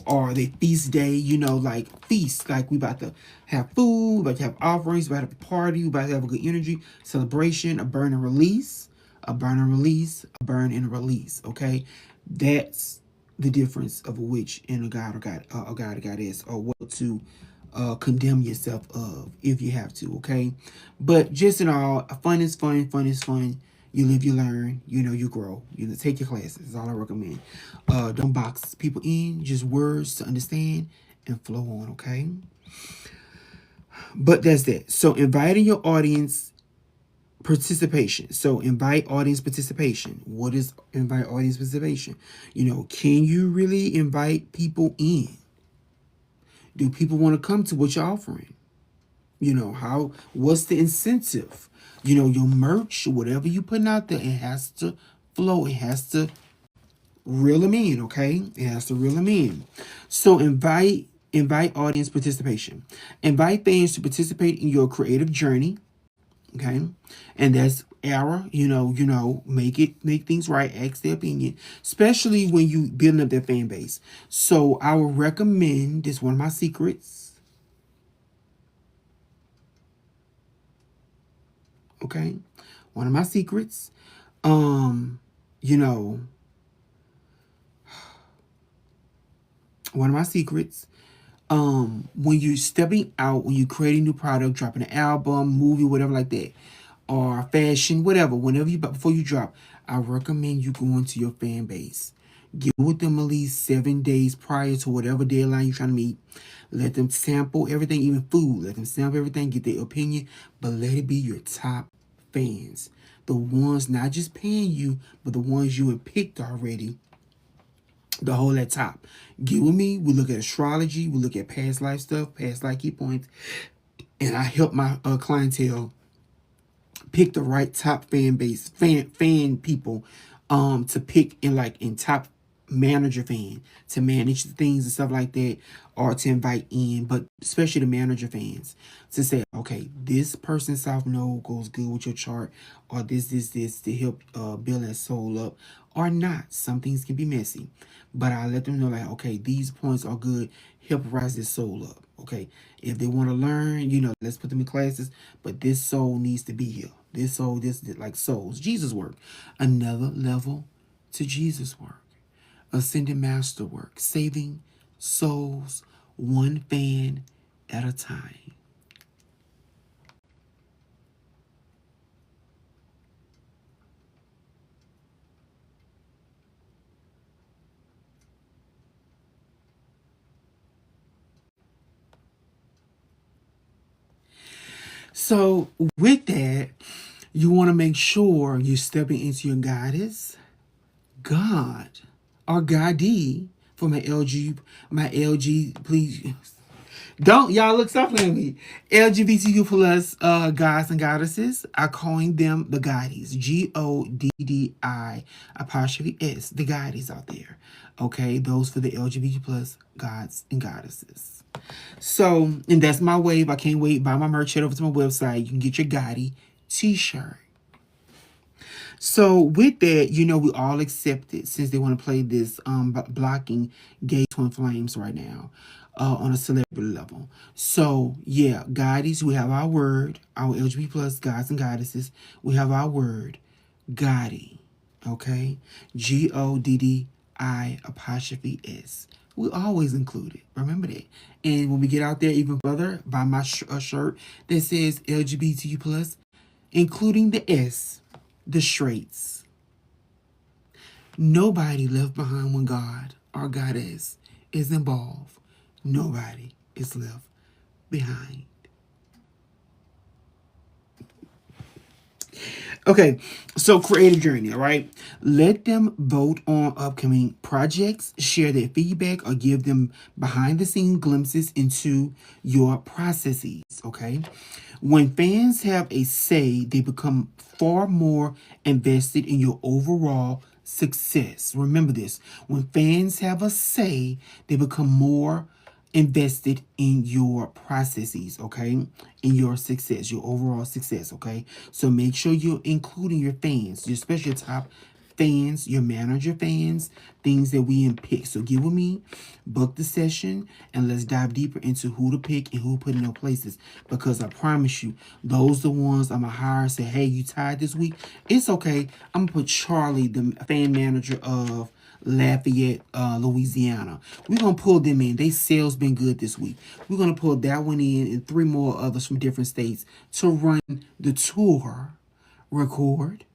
or the feast day, like feast, like we about to have food, about to have offerings, about to have a party, we about to have a good energy, celebration, a burn and release, a burn and release, a burn and release, okay? That's the difference of a witch and a god or goddess, or what to condemn yourself of if you have to, okay? But just in all, fun is fun, fun is fun. You live, you learn, you grow. Take your classes. That's all I recommend. Don't box people in, just words to understand and flow on, okay? But that's that. So inviting your audience Participation. So invite audience participation. What is invite audience participation? Can you really invite people in? Do people want to come to what you're offering? What's the incentive? Your merch, whatever you putting out there, it has to flow. It has to reel them in, okay? It has to reel them in. So invite audience participation. Invite fans to participate in your creative journey, okay? And that's error, make things right, ask their opinion, especially when you building up their fan base. So I would recommend, this one of my secrets, okay? One of my secrets, you know, one of my secrets, when you're stepping out, when you're creating a new product, dropping an album, movie, whatever like that, or fashion, whatever, before you drop, I recommend you going to your fan base. Get with them at least 7 days prior to whatever deadline you're trying to meet. Let them sample everything, even food. Let them sample everything, get their opinion, but let it be your top fans. The ones not just paying you, but the ones you have picked already, the whole at top. Get with me. We look at astrology. We look at past life stuff, past life key points. And I help my clientele pick the right top fan base, fan people, to pick in top manager fan to manage the things and stuff like that, or to invite in, but especially the manager fans to say, okay, this person South Node goes good with your chart, or this to help build that soul up, or not. Some things can be messy, but I let them know like, okay, these points are good, help rise this soul up. Okay, if they want to learn, let's put them in classes, but this soul needs to be here. This soul, this like souls, Jesus work, another level to Jesus work, ascending master work, saving souls one fan at a time. So with that, you want to make sure you're stepping into your goddess, God, or Goddie for my LG, please. Don't y'all look, stop playing with me. LGBTQ plus gods and goddesses. I calling them the Goddies. GODDI apostrophe S. The Goddies out there. Okay, those for the LGBT plus gods and goddesses. So, and that's my wave. I can't wait. Buy my merch. Head over to my website. You can get your Goddie t-shirt. So with that, we all accept it since they want to play this blocking gay twin flames right now on a celebrity level. So yeah, Goddies, we have our word, our LGBT plus gods and goddesses. We have our word, Goddie. Okay, GODDI apostrophe S. We always include it. Remember that. And when we get out there even further, buy my shirt that says LGBTQ plus, including the S, the straights. Nobody left behind when God, our goddess, is involved. Nobody is left behind. Okay, so creative journey, all right? Let them vote on upcoming projects, share their feedback, or give them behind the scene glimpses into your processes, okay? When fans have a say, they become far more invested in your overall success. Remember this. When fans have a say, they become more invested in your processes, okay? In your success, your overall success, okay? So make sure you're including your fans, especially your top fans, your manager fans, things that we pick. So get with me, book the session, and let's dive deeper into who to pick and who put in their places. Because I promise you, those the ones I'm going to hire and say, hey, you tired this week? It's okay. I'm going to put Charlie, the fan manager of Lafayette, Louisiana. We're going to pull them in. They sales been good this week. We're going to pull that one in and 3 more others from different states to run the tour, record,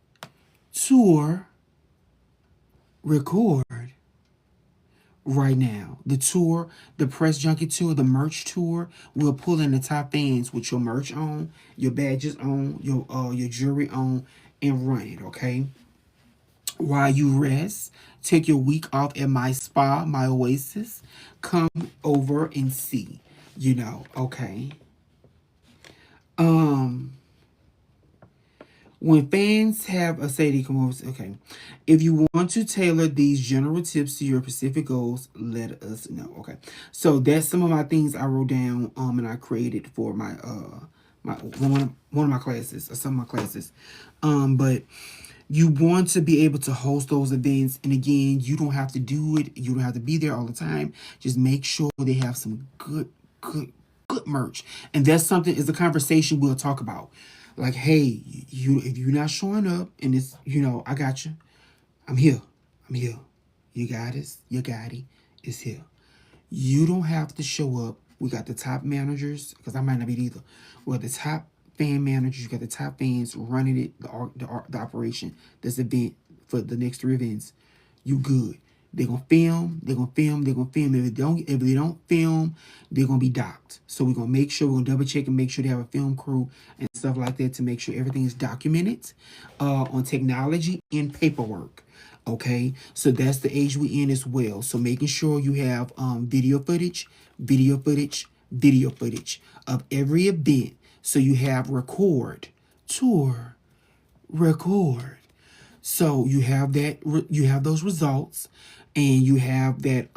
tour, record, right now. The tour, the press junket tour, the merch tour, we'll pull in the top fans with your merch on, your badges on, your jewelry on, and run it, okay? While you rest, take your week off at my spa, my oasis. Come over and see. Okay. Um When fans have a say they come over, okay. If you want to tailor these general tips to your specific goals, let us know. Okay. So that's some of my things I wrote down and I created for my one of my classes or some of my classes. But you want to be able to host those events, and again, you don't have to do it. You don't have to be there all the time. Just make sure they have some good good merch. And that's something is a conversation we'll talk about. Like, hey, you if you're not showing up and it's I got you. I'm here. I'm here. You got us. Your guy is here. You don't have to show up. We got the top managers, because I might not be either. Well, the top fan managers, you got the top fans running it, the operation, this event for the next three events. You good. They're gonna film, they're gonna film, they're gonna film. If they don't film, they're gonna be docked. So we're gonna make sure, we're gonna double check and make sure they have a film crew and stuff like that to make sure everything is documented on technology and paperwork. Okay, so that's the age we in as well. So making sure you have video footage, video footage, video footage of every event. So you have record, tour, record. So you have you have those results, and you have that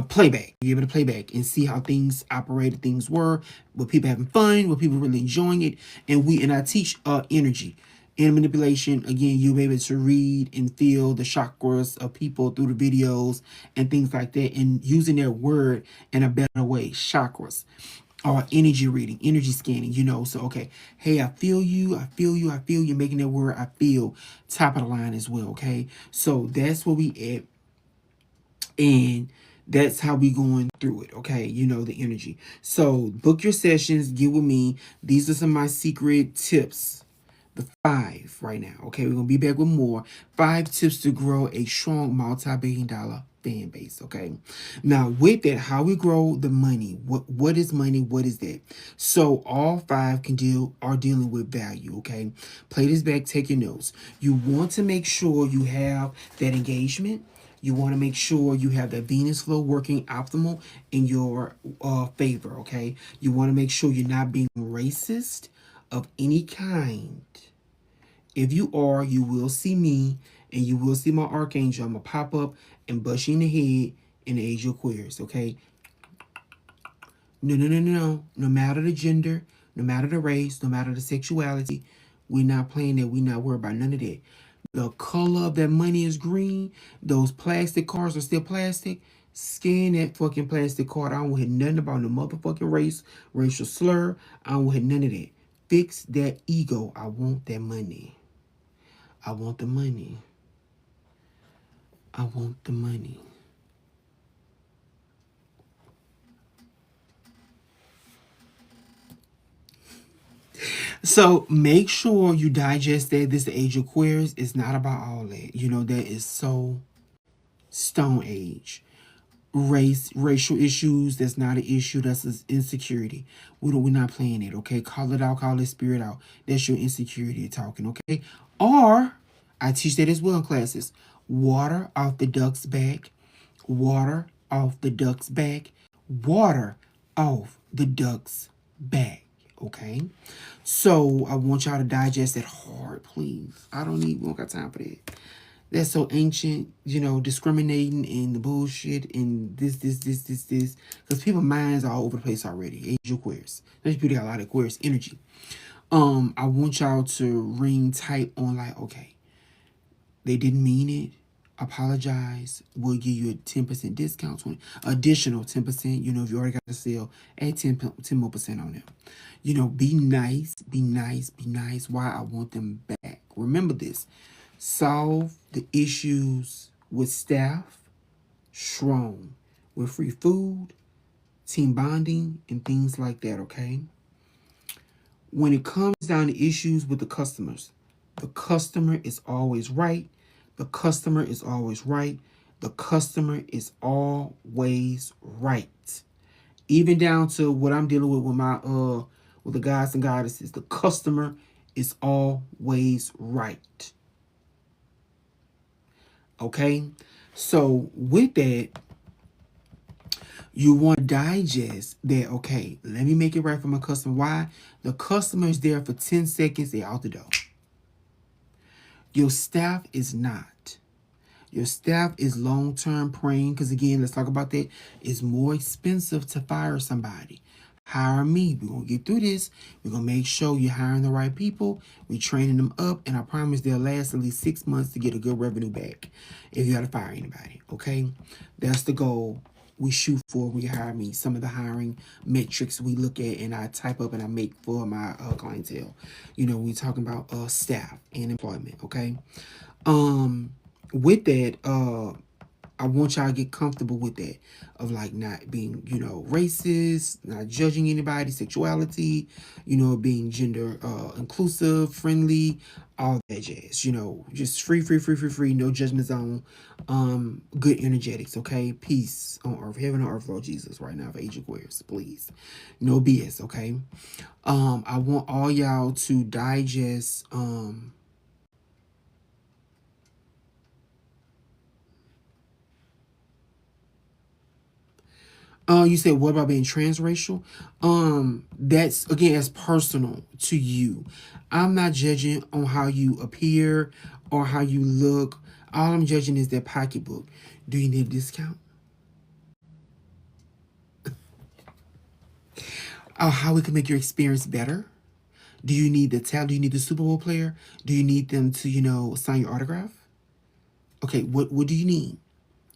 playback. You're able to play back and see how things operated, things were, were people having fun, were people really enjoying it, and I teach energy and manipulation. Again, you'll be able to read and feel the chakras of people through the videos and things like that, and using their word in a better way. Chakras or energy reading, energy scanning, So, okay, hey, I feel you, I feel you, I feel you, making that word I feel top of the line as well, okay? So that's where we at, and that's how we going through it, okay? The energy. So book your sessions, get with me. These are some of my secret tips. The 5 right now, okay? We're gonna be back with more 5 tips to grow a strong multi-billion-dollar fan base, okay? Now with that, how we grow the money. What is money? What is that? So all 5 are dealing with value, okay? Play this back, take your notes. You want to make sure you have that engagement. You want to make sure you have that Venus flow working optimal in your favor, okay? You want to make sure you're not being racist of any kind. If you are, you will see me and you will see my archangel. I'm going to pop up and bust you in the head in the age of Aquarius, okay? No, no, no, no, no. No matter the gender, no matter the race, no matter the sexuality, we're not playing that. We're not worried about none of that. The color of that money is green. Those plastic cards are still plastic. Scan that fucking plastic card. I don't want to hear nothing about no motherfucking race, racial slur. I don't want to hear none of that. Fix that ego. I want that money. I want the money. I want the money. So make sure you digest that. This age of Aquarius is not about all that. That is so Stone Age. Racial issues, that's not an issue. That's an insecurity. We're not playing it, okay? Call it out, call it spirit out. That's your insecurity talking, okay? Or I teach that as well in classes. Water off the duck's back. Water off the duck's back. Water off the duck's back. Okay? So I want y'all to digest that hard, please. We don't got time for that. That's so ancient, discriminating and the bullshit and this. Because people's minds are all over the place already. Age of Aquarius. There's people got a lot of Aquarius energy. I want y'all to ring tight on like, okay, they didn't mean it. Apologize. We'll give you a 10% discount, additional 10%. If you already got the sale, add 10 more percent on them. Be nice, be nice, be nice. Why I want them back. Remember this. Solve the issues with staff, strong, with free food, team bonding, and things like that, okay? When it comes down to issues with the customers, the customer is always right. The customer is always right. The customer is always right. Even down to what I'm dealing with my with the gods and goddesses. The customer is always right. Okay? So with that, you want to digest that, okay, let me make it right for my customer. Why? The customer is there for 10 seconds, they're out the door. Your staff is not. Your staff is long-term praying, because again, let's talk about that. It's more expensive to fire somebody. Hire me. We're going to get through this. We're going to make sure you're hiring the right people. We're training them up, and I promise they'll last at least 6 months to get a good revenue back if you got to fire anybody, okay? That's the goal we shoot for. We hire me. Some of the hiring metrics we look at and I type up and I make for my clientele. You know, we're talking about staff and employment, okay? With that, I want y'all to get comfortable with that, of like not being, you know, racist, not judging anybody, sexuality, you know, being gender inclusive, friendly, all that jazz, you know, just free, no judgment zone, good energetics, okay? Peace on earth, heaven on earth, Lord Jesus, right now for Age Aquarius, please. No BS, okay? I want all y'all to digest, you said what about being transracial? That's again, as personal to you. I'm not judging on how you appear or how you look. All I'm judging is that pocketbook. Do you need a discount? How we can make your experience better? Do you need the talent? Do you need the Super Bowl player? Do you need them to, you know, sign your autograph? Okay, what do you need?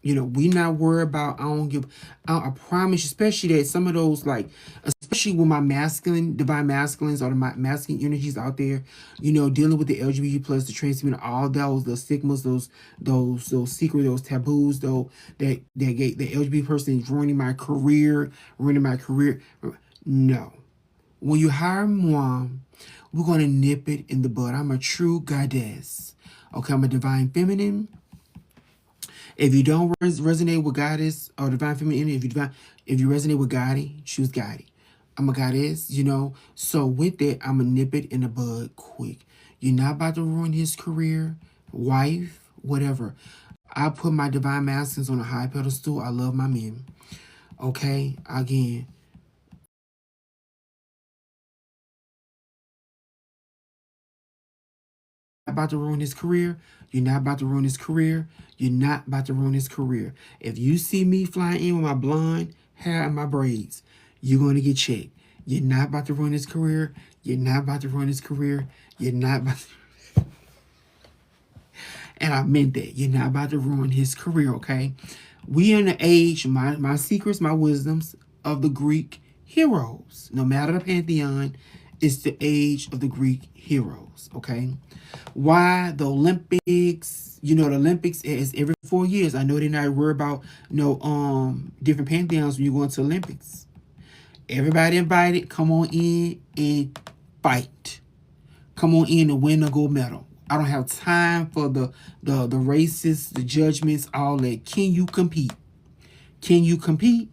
You know, we not worried about, I don't give, I promise, especially that some of those, like, especially with my masculine, divine masculines or the masculine energies out there, you know, dealing with the LGBT plus, the trans community, all those stigmas, those secret, those taboos, though, that get the LGBT person is ruining my career. No. When you hire moi, we're going to nip it in the bud. I'm a true goddess. Okay, I'm a divine feminine. If you don't resonate with goddess or divine feminine, if you resonate with Gotti, choose Gotti. I'm a goddess, you know. So with that, I'm gonna nip it in the bud quick. You're not about to ruin his career, wife, whatever. I put my divine masculines on a high pedestal. I love my men. Okay, again, about to ruin his career. You're not about to ruin his career. You're not about to ruin his career. If you see me flying in with my blonde hair and my braids, you're going to get checked. You're not about to ruin his career. You're not about to ruin his career. You're not about to... And I meant that. You're not about to ruin his career, okay? We in the age, my secrets, my wisdoms of the Greek heroes. No matter the pantheon, it's the age of the Greek heroes, okay? Why the Olympics? You know, the Olympics is every 4 years. I know they're not worried about different pantheons when you go into Olympics. Everybody invited, come on in and fight. Come on in and win a gold medal. I don't have time for the races, the judgments, all that. Can you compete? Can you compete?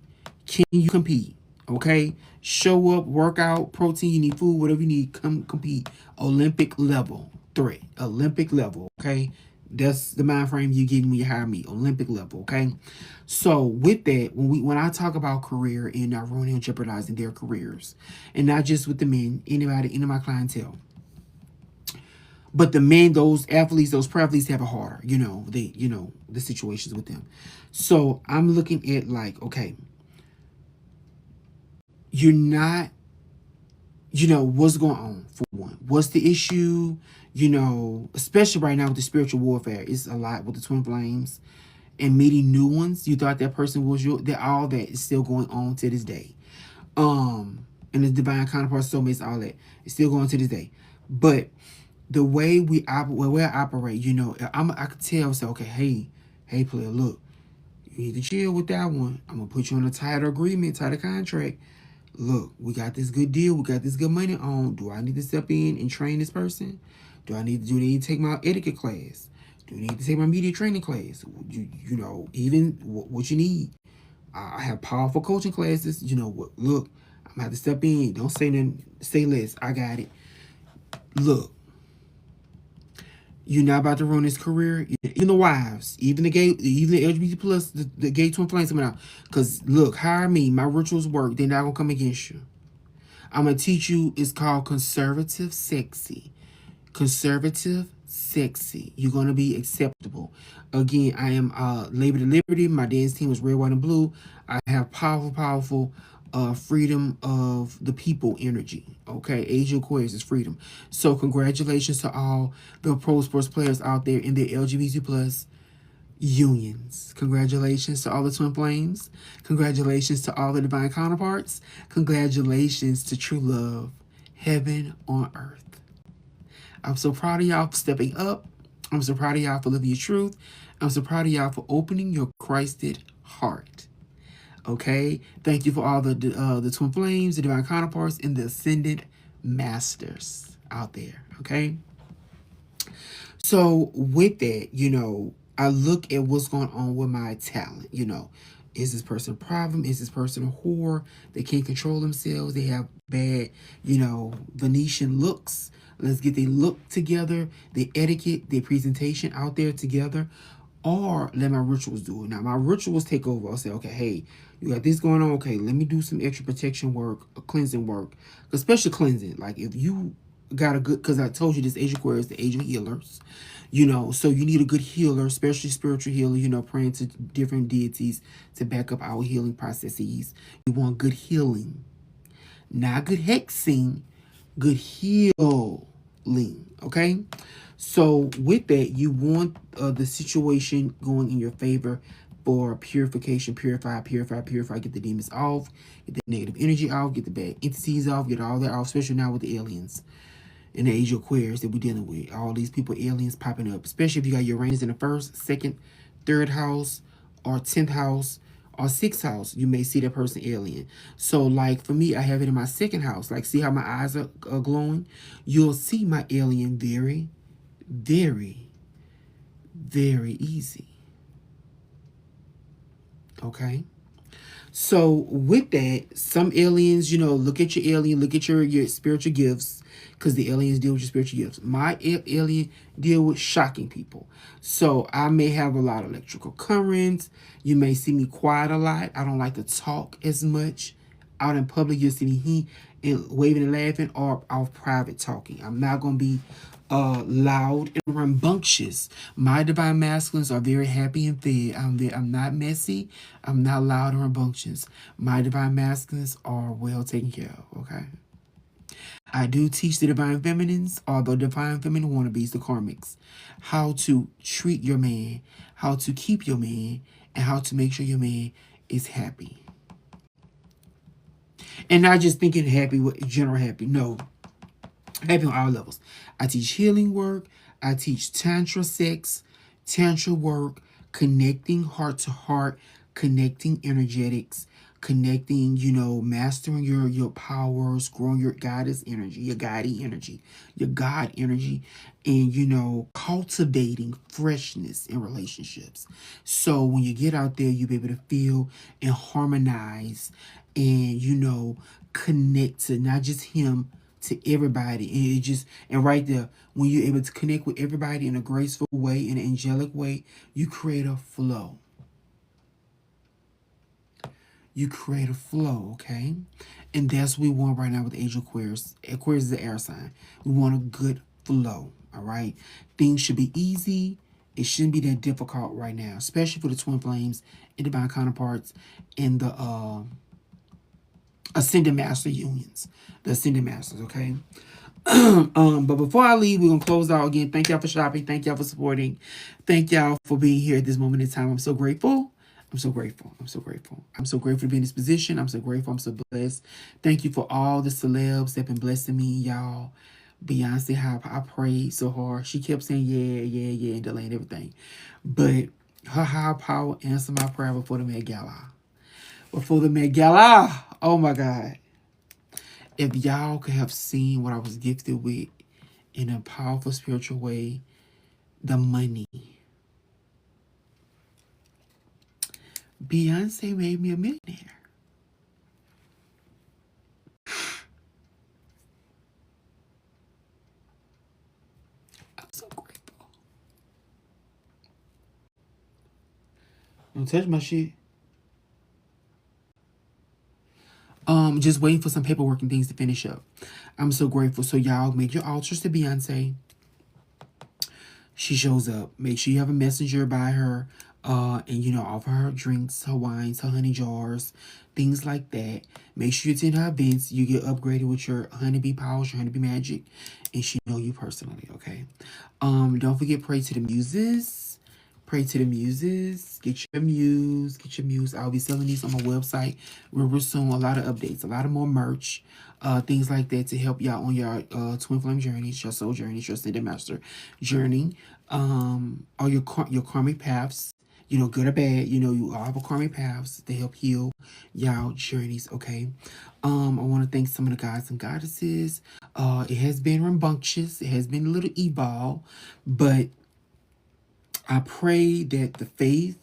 Can you compete? Okay? Show up, work out, protein, you need food, whatever you need, come compete. Olympic level threat. Olympic level, okay? That's the mind frame you give me when you hire me. Olympic level, okay? So with that, when I talk about career and not ruining and jeopardizing their careers, and not just with the men, anybody, any of my clientele. But the men, those athletes, those pro athletes have it harder, the situations with them. So I'm looking at like, okay, you're not, what's going on for one? What's the issue? Especially right now with the spiritual warfare, it's a lot with the twin flames and meeting new ones. You thought that person was all that is still going on to this day. And the divine counterpart, soulmates, all that, it's still going to this day. But the way we operate, I could tell, say, okay, hey, player, look, you need to chill with that one. I'm gonna put you on a tighter agreement, tighter contract. Look, we got this good deal, we got this good money on. Do I need to step in and train this person? Do they need to take my etiquette class? Do you need to take my media training class? You know, even what you need. I have powerful coaching classes. You know what? Look, I'm gonna have to step in. Don't say nothing. Say less. I got it. Look, you're not about to ruin this career. Even the wives, even the gay, even the LGBT plus, the gay twin flames coming out. Cause look, hire me. My rituals work. They're not gonna come against you. I'm gonna teach you. It's called conservative sexy. Conservative sexy. You're gonna be acceptable. Again, I am Labor to Liberty. My dance team is red, white, and blue. I have powerful freedom of the people energy. Okay, Age of Aquarius is freedom. So congratulations to all the pro sports players out there in the LGBT plus unions. Congratulations to all the twin flames. Congratulations to all the divine counterparts. Congratulations to true love, heaven on earth. I'm so proud of y'all for stepping up. I'm so proud of y'all for living your truth. I'm so proud of y'all for opening your Christed heart. Okay? Thank you for all the twin flames, the divine counterparts, and the ascended masters out there. Okay? So with that, you know, I look at what's going on with my talent. You know, is this person a problem? Is this person a whore? They can't control themselves. They have bad, you know, Venetian looks. Let's get their look together, their etiquette, their presentation out there together. Or let my rituals do it. Now, my rituals take over. I'll say, okay, hey, you got this going on. Okay, let me do some extra protection work, cleansing work, especially cleansing. Like if you got a good, because I told you this age of Aquarius, the age of healers, you know, so you need a good healer, especially spiritual healer, you know, praying to different deities to back up our healing processes. You want good healing, not good hexing, good healing. Okay, so with that, you want the situation going in your favor for purification, purify, get the demons off, get the negative energy off, get the bad entities off, get all that off, especially now with the aliens in the age of Aquarius that we're dealing with. All these people, aliens popping up, especially if you got Uranus in the first, second, third house, or 10th house, or 6th house, you may see that person alien. So like for me, I have it in my 2nd house. Like see how my eyes are glowing? You'll see my alien very, very, very easy. Okay? So with that, some aliens, you know, look at your alien, look at your spiritual gifts, because the aliens deal with your spiritual gifts. My alien deal with shocking people. So I may have a lot of electrical currents. You may see me quiet a lot. I don't like to talk as much. Out in public, you'll see me waving and laughing, or off private talking. I'm not going to be loud and rambunctious. My divine masculines are very happy and fed. I'm not messy. I'm not loud and rambunctious. My divine masculines are well taken care of. Okay. I do teach the divine feminines, or the divine feminine wannabes, the karmics, how to treat your man, how to keep your man, and how to make sure your man is happy. And not just thinking happy with general happy. No, happy on all levels. I teach healing work. I teach tantra sex, tantra work, connecting heart to heart, connecting energetics, connecting, you know, mastering your powers, growing your goddess energy, your godly energy, your God energy, and, you know, cultivating freshness in relationships. So when you get out there, you'll be able to feel and harmonize and, you know, connect to not just him, to everybody. And it just, and right there, when you're able to connect with everybody in a graceful way, in an angelic way, you create a flow. You create a flow, okay? And that's what we want right now with the age of Aquarius. Aquarius is the air sign. We want a good flow, all right? Things should be easy. It shouldn't be that difficult right now, especially for the twin flames and divine counterparts and the ascended master unions. The ascended masters, okay? But before I leave, we're gonna close out again. Thank y'all for shopping. Thank y'all for supporting. Thank y'all for being here at this moment in time. I'm so grateful. I'm so grateful. I'm so grateful. I'm so grateful to be in this position. I'm so grateful. I'm so blessed. Thank you for all the celebs that have been blessing me, y'all. Beyonce, how I prayed so hard. She kept saying yeah, and delaying everything. But her higher power answered my prayer before the Met Gala. Before the Met Gala. Oh my God. If y'all could have seen what I was gifted with in a powerful spiritual way, the money. Beyonce made me a millionaire. I'm so grateful. Don't touch my shit. Just waiting for some paperwork and things to finish up. I'm so grateful. So y'all make your altars to Beyonce. She shows up. Make sure you have a messenger by her. And offer her drinks, her wines, her honey jars, things like that. Make sure you attend her events. You get upgraded with your honeybee powers, your honeybee magic, and she know you personally, okay? Don't forget, pray to the muses. Pray to the muses. Get your muse. Get your muse. I'll be selling these on my website real soon. A lot of updates, a lot of more merch, things like that to help y'all on your twin flame journeys, your soul journeys, your ascended master journey, or your karmic paths. Good or bad. You all have karmic paths to help heal y'all journeys. Okay. I want to thank some of the gods and goddesses. It has been rambunctious. It has been a little e-ball, but I pray that the faith,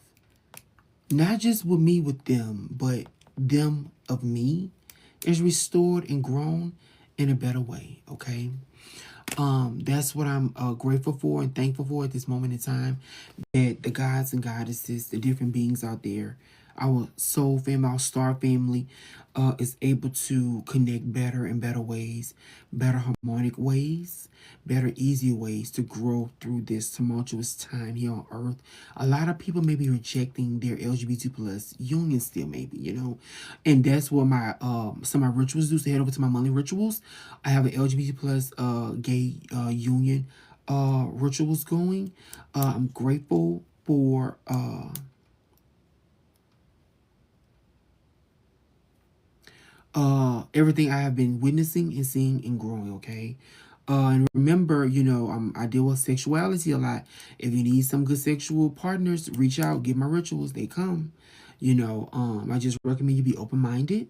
not just with me with them, but them of me, is restored and grown in a better way. Okay. That's what I'm grateful for and thankful for at this moment in time. That the gods and goddesses, the different beings out there, our soul family, our star family, is able to connect better in better ways, better harmonic ways, better easier ways to grow through this tumultuous time here on Earth. A lot of people may be rejecting their LGBT plus union still, maybe, and that's what my some of my rituals do. So head over to my monthly rituals. I have an LGBT plus gay union rituals going. I'm grateful for everything I have been witnessing and seeing and growing. Okay. And remember, I deal with sexuality a lot. If you need some good sexual partners, reach out, get my rituals. They come. I just recommend you be open minded.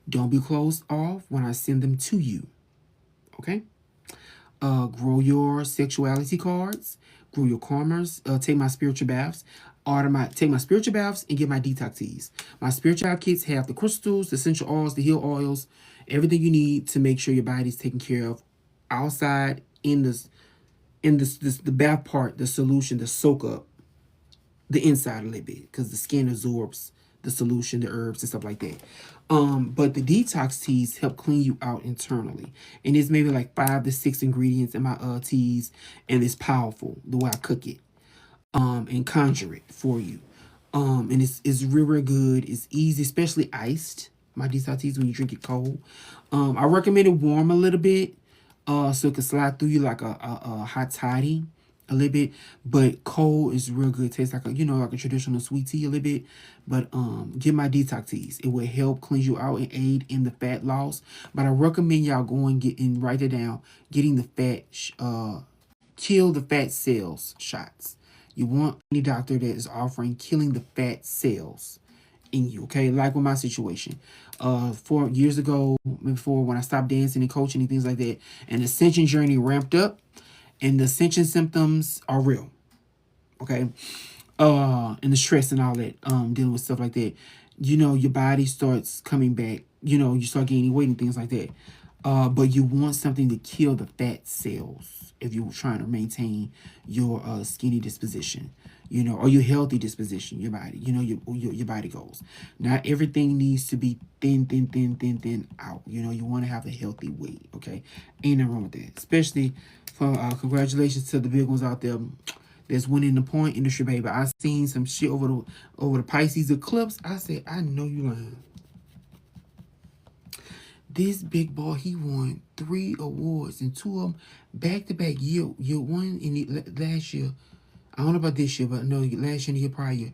Don't be closed off when I send them to you. Okay. Grow your sexuality cards, grow your karmas, take my spiritual baths, take my spiritual baths and get my detox teas. My spiritual kits have the crystals, the essential oils, the heal oils, everything you need to make sure your body's taken care of outside in this the bath part, the solution, the soak up the inside a little bit because the skin absorbs the solution, the herbs and stuff like that. But the detox teas help clean you out internally. And there's maybe like 5 to 6 ingredients in my teas, and it's powerful the way I cook it. And conjure it for you. And it's real good. It's easy, especially iced. My detox teas when you drink it cold. I recommend it warm a little bit, so it can slide through you like a hot toddy a little bit, but cold is real good. Tastes like like a traditional sweet tea a little bit. But get my detox teas. It will help cleanse you out and aid in the fat loss. But I recommend y'all going get and write it down. Getting the kill the fat cells shots. You want any doctor that is offering killing the fat cells in you, okay? Like with my situation. 4 years ago, before when I stopped dancing and coaching and things like that, and the ascension journey ramped up, and the ascension symptoms are real, okay? And the stress and all that, dealing with stuff like that, your body starts coming back, you start gaining weight and things like that. But you want something to kill the fat cells if you're trying to maintain your skinny disposition, or your healthy disposition, your body, your body goals. Not everything needs to be thin out. You want to have a healthy weight, okay? Ain't nothing wrong with that. Especially for congratulations to the big ones out there that's winning the point industry, baby. I seen some shit over the Pisces eclipse. I said, I know you lying. This big boy, he won 3 awards and 2 of them back to back. Year one in last year. I don't know about this year, but no, last year and the year prior.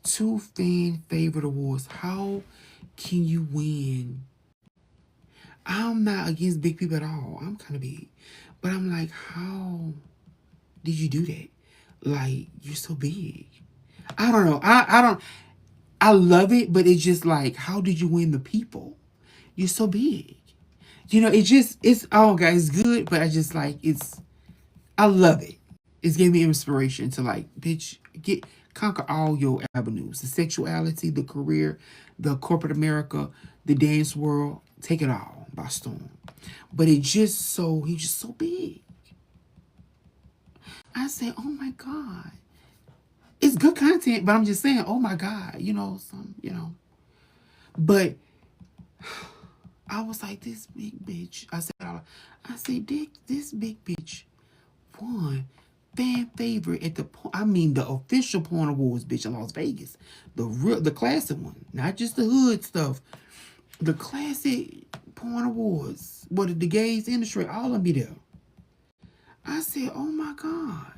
2 fan favorite awards. How can you win? I'm not against big people at all. I'm kind of big, but I'm like, how did you do that? Like, you're so big. I don't know. I don't. I love it, but it's just like, how did you win the people? You're so big. It's oh god, it's good, but I just like I love it. It's gave me inspiration to like, bitch, Conquer all your avenues. The sexuality, the career, the corporate America, the dance world. Take it all by storm. But he's just so big. I say, oh my God. It's good content, but I'm just saying, oh my God, But I was like, this big bitch. I said, Dick, this big bitch won fan favorite at the official porn awards, bitch, in Las Vegas. The classic one, not just the hood stuff. The classic porn awards, what the gays industry, all of them be there. I said, oh my God.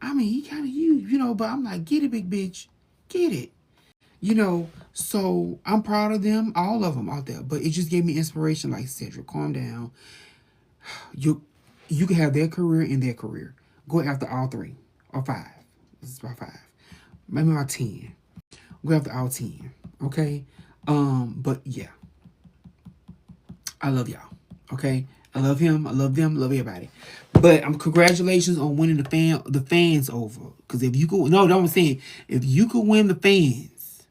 I mean, he kind of huge, but I'm like, get it, big bitch. Get it. So I'm proud of them, all of them out there. But it just gave me inspiration, like, Cedric, calm down. You can have their career and their career. Go after all three or five. This is about five. Maybe about 10. Go after all 10. Okay? But yeah. I love y'all. Okay? I love him. I love them. Love everybody. But congratulations on winning the fans over. Because if you could, no, I'm saying, if you could win the fans,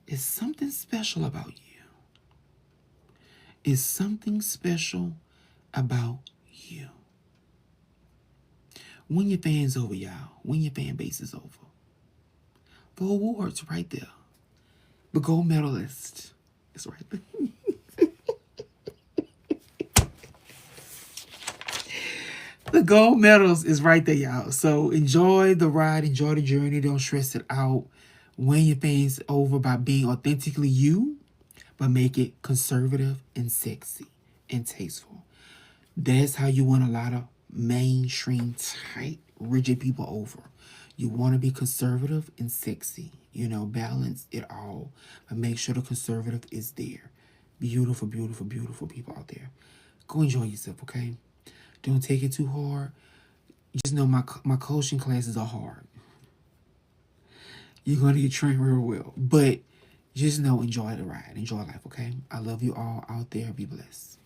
it's something special about you. It's something special about you. Win your fans over, y'all. Win your fan base is over. The awards right there. The gold medalist is right there. The gold medals is right there, y'all. So enjoy the ride, enjoy the journey. Don't stress it out. Win your fans over by being authentically you, but make it conservative and sexy and tasteful. That's how you win a lot of mainstream, tight, rigid people over. You want to be conservative and sexy. Balance it all. But make sure the conservative is there. Beautiful, beautiful, beautiful people out there. Go enjoy yourself, okay? Don't take it too hard. Just know my coaching classes are hard. You're going to get trained real well. But just know, enjoy the ride. Enjoy life, okay? I love you all out there. Be blessed.